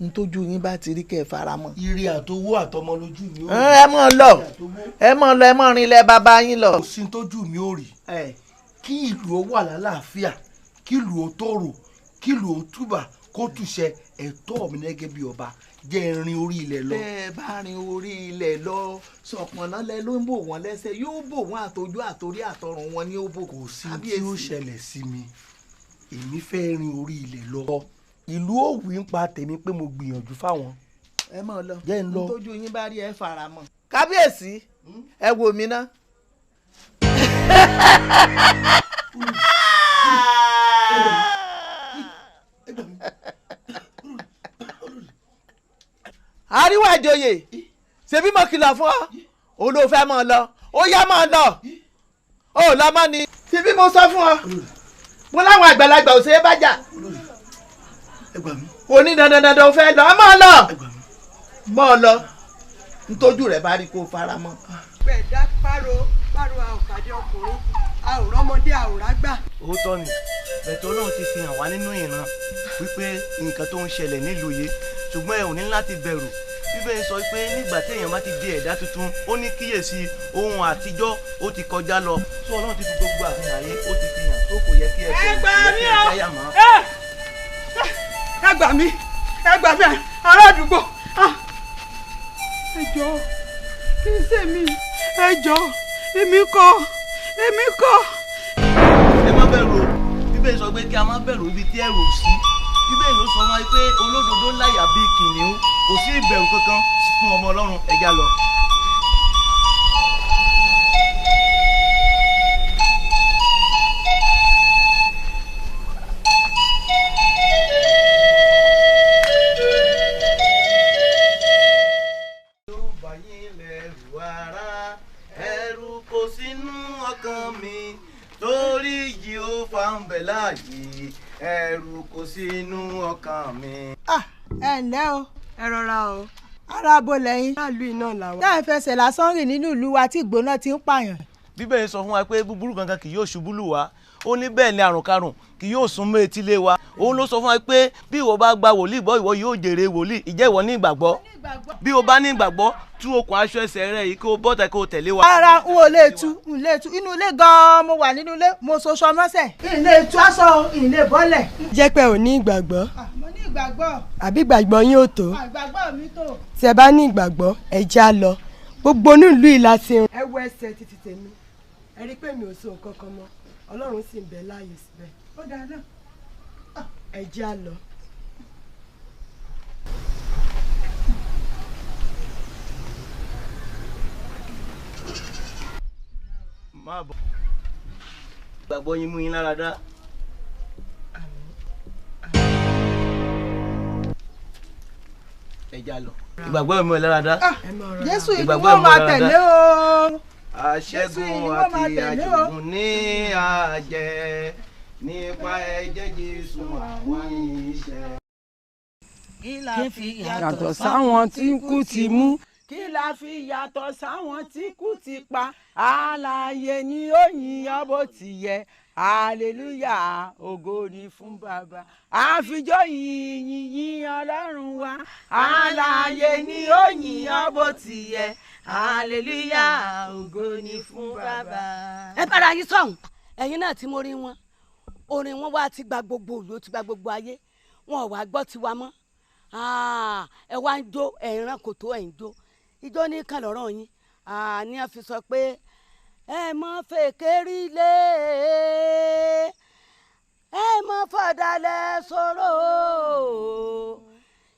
ntójú yín bá ti rí kẹ́ ẹ fara mọ́. ire àtowó àtọmọ lójú mi ó rí. ẹ mọ̀ lọ ẹ mọ̀ rin ilẹ̀ bàbá yín lọ. kò sí ntójú mi ó rí kí ìlú ó wà lálàáfíà kí ìlú ó tòrò kí ìlú ó túbà kó túṣẹ ẹ̀tọ́ mi gẹ́gẹ́ bí ọba jẹ́ rin orí ilẹ̀ lọ. bẹ́ẹ̀ bá rin orí ilẹ̀ lọ sọ̀pọ̀nà lẹ ló ń bò wọ́n lẹ́sẹ̀ yóò bò wọ́n àtọjú àtòrí àtọrùn wọn ní ó bò. kò sí tí ó ṣẹlẹ̀ sí mi èmi fẹ́ rin orí ilẹ̀ lọ. ìlú òwì ń pa tèmi pé mo gbìyànjú fáwọn. ẹ mọ̀ lọ jẹ́ ń lọ. ntójú yín bá rí ẹ fara mọ́. kábíyèsí ẹ wò mí ná. àríwájòyè ṣebí mo kìlọ̀ fún ọ olóòfẹ́ mọ̀ lọ ó yá mọ̀ lọ ó lọ mọ́ ni ṣebí mo sọ fún ọ mo láwọn àgbàlagbà ò ṣe é bá jà oní dandandandan ò fẹ́ lọ mọ̀ lọ mọ̀ lọ ntójú rẹ̀ bá rí kó fara mọ́. gbẹ̀dá párò a ò pàdé ọkùnrin a ò rọ́mọdé a ò rágbà. òótọ́ ni bẹ̀tẹ̀ Ọlọ́run ti fi hàn wá nínú ìran wípé nǹkan tó ń ṣẹlẹ̀ nílùú yìí ṣùgbọ́n ẹ ò ní láti bẹ̀rù bíbélì sọ pé nígbà tí èèyàn bá ti di ẹ̀dá tuntun ó ní kíyèsí ohun àtijọ́ ó ti kọjá lọ tó Ọlọ́run ti fi gbogbo àfihàn ayé ó ti fi hàn tó kò yẹ kí ẹ jáyà mọ́. ẹ gbà mí ará àdúgbò ẹ jọ̀ọ́ kí n ṣe mí ẹ jọ̀ọ́ èmi kọ́. ẹ má bẹ̀rù o bíbélì sọ pé kí a má bẹ̀rù ibi tí ẹ̀rù ò sí bíbélì ló sọ wọn pé olódodo láyà bíi kìnìún kò sí ìbẹ̀rù kankan fún ọmọ Ọlọ́run ẹja lọ. ẹ̀rù kò sínú ọkàn mi torí Jèhófà ń bẹ láàyè ẹ̀rù kò sínú ọkàn mi. ẹ ǹlẹ́ o ẹ rọra o. ara abo lẹ́yìn. láàlú iná làwọn. táà ń fẹsẹ̀ lásán rìn nínú ìlú wa tí ìgbóná ti ń pààyàn. bíbélì sọ fún wa pé búburú kankan kì yóò ṣubú lù wá ó ní bẹ́ẹ̀ ni àrùn karùn kì yóò sún mọ́ etílé wa òun ló sọ fún wa pé bí ìwọ bá gba wòlíì gbọ́ ìwọ yóò jèrè wòlíì ìjẹ́ ìwọ ní ìgbàgbọ́ bí o bá ní ìgbàgbọ́ tú okùn aṣọ ẹsẹ̀ rẹ yìí kó o bọ́ta kó o tẹ̀lé wa. ara n ò lè tú inú ilé gan-an mo wà nínú ilé mo so sọ mọ́sẹ̀. ìlé tú aṣọ ìlé bọ́lẹ̀. jẹ́ pé ò ní ìgbàgbọ́. mo ní ìgbàgbọ́. àbí ìgbàgbọ́ yín ò tó. ìgbàgbọ́ mi tó. tí ẹ bá ní ìgbàgbọ́ ẹ já lọ gbogbo onílù ìlà ti rìn. ẹ wọ ẹsẹ̀ títí tèmi ẹ rí i pé mi ò so nǹkan kan mọ́ Ọlọ́run sì ń bẹ láàyè síbẹ̀. ó dáa náà. ẹ já lọ. máa bọ̀. Gbàgbọ́ yín mú yín lára dá. Ẹ já lọ. Ìgbàgbọ́ mi mú ẹ lára dá. Jésù ìgbàgbọ́ máa tẹ̀lé o. Aṣẹ́gun àti àjògùn ní àjẹ́ nípa ẹ̀jẹ̀ Jésù àwọn iṣẹ́. Kí la fi yàtọ̀ sáwọn tí kú ti mú? Kí la fi yàtọ̀ sáwọn tí kú ti pa? Alààyè ni ó yìn ọ́ bó ti yẹ. Hallelujah, ògo ni fún bàbá. Àfijọ́ yìn Ọlọ́run wa. Alààyè ni ó yìn ọ́ bó ti yẹ. Hallelujah, ògo ni fún bàbá. Ẹ bára yín sọ̀hún ẹ̀yin náà tí mo rí wọn orin wọn wá ti gba gbogbo òlò ti gba gbogbo ayé wọn ò wá gbọ́ tiwa mọ́ ẹ wá ń jó ẹ̀ràn kò tó ẹ̀ ń jó ijó ní kan lọ́rọ̀ yín ní a fi sọ pé ẹ mọ fèkérí lé ẹ mọ fọdálẹ̀ sọ̀rọ̀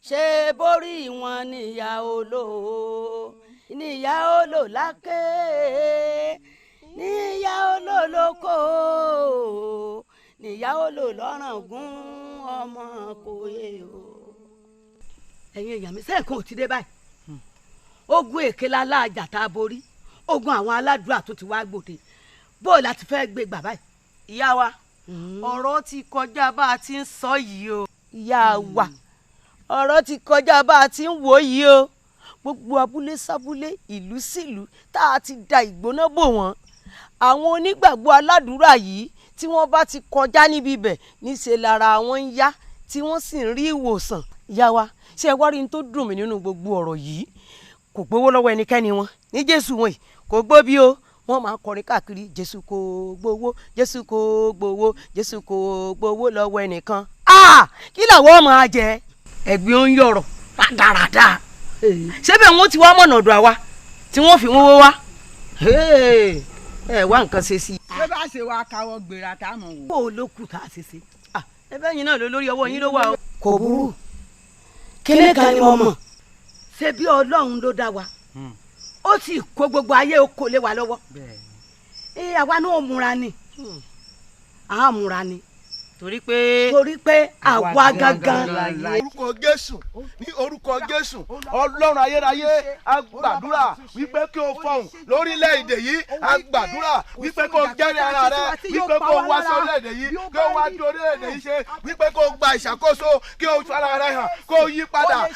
ṣe borí wọn níyà olò lákè níyà olólókò níyà olólọ́ràn gún ọmọ kò yé o. ẹ̀yin èèyàn mi sẹ́ẹ̀kan ò ti dé báyìí ogun èké lálájà tá a borí ogun àwọn aládùúrà tó ti wá gbòde bó o láti fẹ́ gbé gbà báyìí. ìyá wa ọ̀rọ̀ ti kọjá bá a ti ń sọ yìí o. ìyá wa ọ̀rọ̀ ti kọjá bá a ti ń wò yìí o gbogbo abúlé sábúlé ìlú sílùú tá a ti da ìgbóná bò wọ́n àwọn onígbàgbọ́ aládùúrà yìí tí wọ́n bá ti kọjá níbi ibẹ̀ níṣẹ́ lára wọn ń yá tí wọ́n sì ń rí ìwòsàn. ìyá wa ṣé ẹ wá rí n tó dùn mí nínú gbogbo ọ̀rọ̀ yìí kò gbowó lọ́wọ́ ẹnikẹ́ni wọn ní jésù wọn yìí kò gbóbi o wọ́n máa kọrin káàkiri jésù kò gbowó jésù kò gbowó jésù kò gbowó lọ́wọ́ ẹnìkan kí làwọn máa jẹ ẹ̀gbin ó ń yọ̀rọ̀ rádaràda ṣé bẹ́ẹ̀ wọ́n ti wá mọ̀nà ọ̀dọ̀ àwa tí wọ́n fi wọ́wọ́ wá ẹ wá nǹkan ṣe sí i. ṣé bá ṣe wá káwọ́ gbéra tá a mọ̀ wò. bó o ló kù tá a ṣe ṣe. ẹ bẹ́ẹ̀ yín náà ló lórí ọwọ́ yín ló wà o. kò burú kílé kan ni mo mọ̀ ṣé bí ọlọ́run ló dá wa ó sì kó gbogbo ayé oko lé wa lọ́wọ́ àwa náà múra ni múra ni torí pé àwa gangan ní orúkọ Jésù ní orúkọ Jésù Ọlọ́run ayérayé a gbàdúrà wípé kí o fọhùn lórílẹ̀‐èdè yìí a gbàdúrà wípé kí o jẹ́rìí ara rẹ wípé kí o wá sí orílẹ̀‐èdè yìí kí o wá di orílẹ̀‐èdè yìí ṣe wípé kí o gba ìṣàkóso kí o fara rẹ hàn kí o yí padà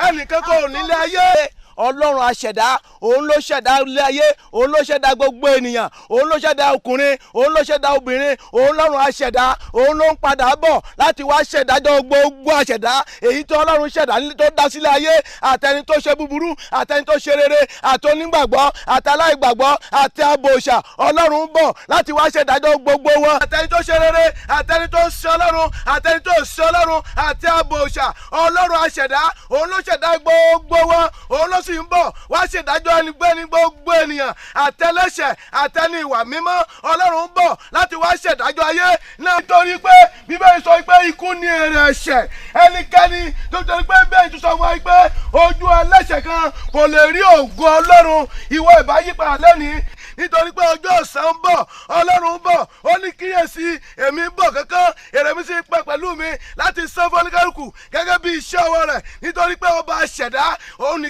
ẹnìkan kò nílé ayé. Ọlọ́run aṣẹ̀dá òun ló ṣẹ̀dá ilé ayé òun ló ṣẹ̀dá gbogbo ènìyàn òun ló ṣẹ̀dá ọkùnrin òun ló ṣẹ̀dá obìnrin òun lọ́run aṣẹ̀dá òun ló ń padà bọ̀ láti wá ṣẹ̀dájọ́ gbogbo aṣẹ̀dá èyí tó Ọlọ́run ṣẹ̀dá tó dá sílé ayé àtẹni tó ṣe búburú àtẹni tó ṣe rere àti onígbàgbọ́ àti aláìgbàgbọ́ àti abòòṣà Ọlọ́run ń bọ̀ láti wá ṣẹ̀dájọ́ gbogbo wọn àtẹni tó ṣe rere àtẹni tó ṣe Ọlọ́run àtẹni tó ṣe Ọlọ́run àti abòòṣà Ọlọ́run aṣẹ̀dá òun ló ṣẹ̀dá gbogbo wọn òun ló sì ń bọ̀ wá ṣèdájọ́ ẹnigbẹ́ni gbogbo ènìyàn àtẹlẹ́ṣẹ̀ àtẹni ìwà mímọ́ Ọlọ́run ń bọ̀ láti wá ṣèdájọ́ ayé náà nítorí pé Bíbélì sọ pé ikú ni èrè ẹ̀ṣẹ̀ ẹnikẹ́ni tó torí pé bẹ́ẹ̀ tún sọ fún wa pé ojú ẹlẹ́ṣẹ̀ kan kò lè rí ògo Ọlọ́run ìwọ ìbáyípadà lẹ́nìí nítorí pé ọjọ́ ọ̀sán ń bọ̀ Ọlọ́run ń bọ̀ ó ní kíyèsí èmi ń bọ̀ kankan èrè mi sì pẹ́ pẹ̀lú mi láti san fọ́nìkálùkù gẹ́gẹ́ bí iṣẹ́ ọwọ́ rẹ̀ nítorí pé ọba àṣẹ̀dá òun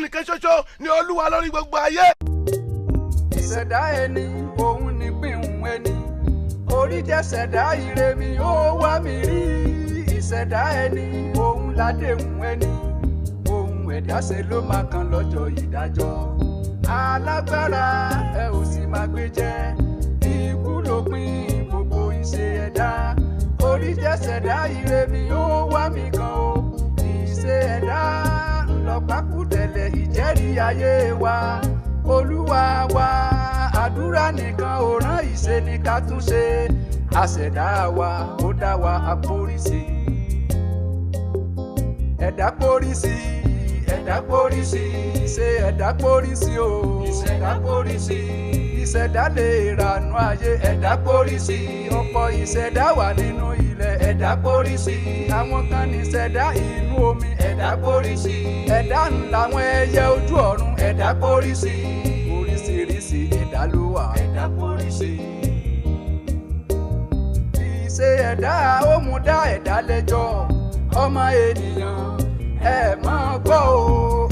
nìkan ṣoṣo ni Olúwa lórí gbogbo ayé. ìṣẹ̀dá ẹni òun ní pín ẹni orí jẹ́ ṣẹ̀dá ire mi ó wá mi rí ìṣẹ̀dá ẹni òun ládéhùn ẹni òun ẹ̀dá ṣe ló máa kan lọ́jọ́ ìdájọ́ alágbára ẹ ò sì máa gbé jẹ ikú lópin gbogbo ìṣe ẹ̀dá orí jẹ́ ṣẹ̀dá ire mi ó wá mi kan o ìṣe ẹ̀dá ńlọpàkùtẹ̀lẹ̀ ìjẹ́rìí ayé wa Olúwa wa àdúrà nìkan ò rán ìṣe ní ká tún ṣe àṣẹ̀dá wa ó dá wa àpòrísí ẹ̀dá pòrísí ẹ̀dá pòrísí ṣe ẹ̀dá pòrísí o ìṣẹ̀dá pòrísí ìṣẹ̀dá lè ranú ayé ẹ̀dá pòrísí ọ̀pọ̀ ìṣẹ̀dá wà nínú ilẹ̀ ẹ̀dá pòrísí àwọn kan ní ìṣẹ̀dá inú omi ẹ̀dá pòrísí ẹ̀dá ńlá àwọn ẹyẹ ojú ọ̀run ẹ̀dá pòrísí oríṣiríṣi ẹ̀dá ló wà ẹ̀dá póríṣi. ìṣe ẹ̀dá ó mú dá ẹ̀dá lẹ́jọ́ ọmọ ènìyàn ẹ máa gbọ́ o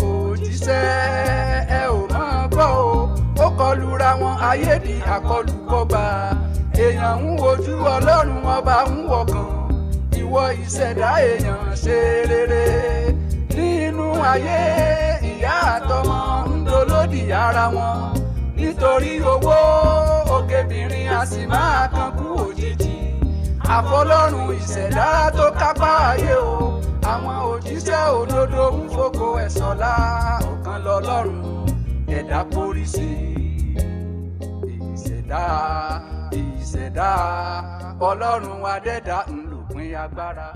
òjíṣẹ́ ẹ ò máa gbọ́ o ó kọlura wọn ayé di àkọlùkọgbà èèyàn ń wojú ọlọ́run ọba ń wọ̀kàn ìwọ ìṣẹ̀dá èèyàn ṣe rere nínú ayé ìyá àtọmọ ń dolódì ara wọn nítorí owó òkèbìnrin a sì máa kankú òjijì àfọlọ́run ìṣẹ̀dá tó kápá ayé o àwọn òjíṣẹ́ òdodo ń fògo ẹ̀sọ́lá ọ̀kan lọ́lọ́run ẹ̀dá póríṣi ìṣẹ̀dá ọlọ́run adẹ́dá ń lòpin agbára.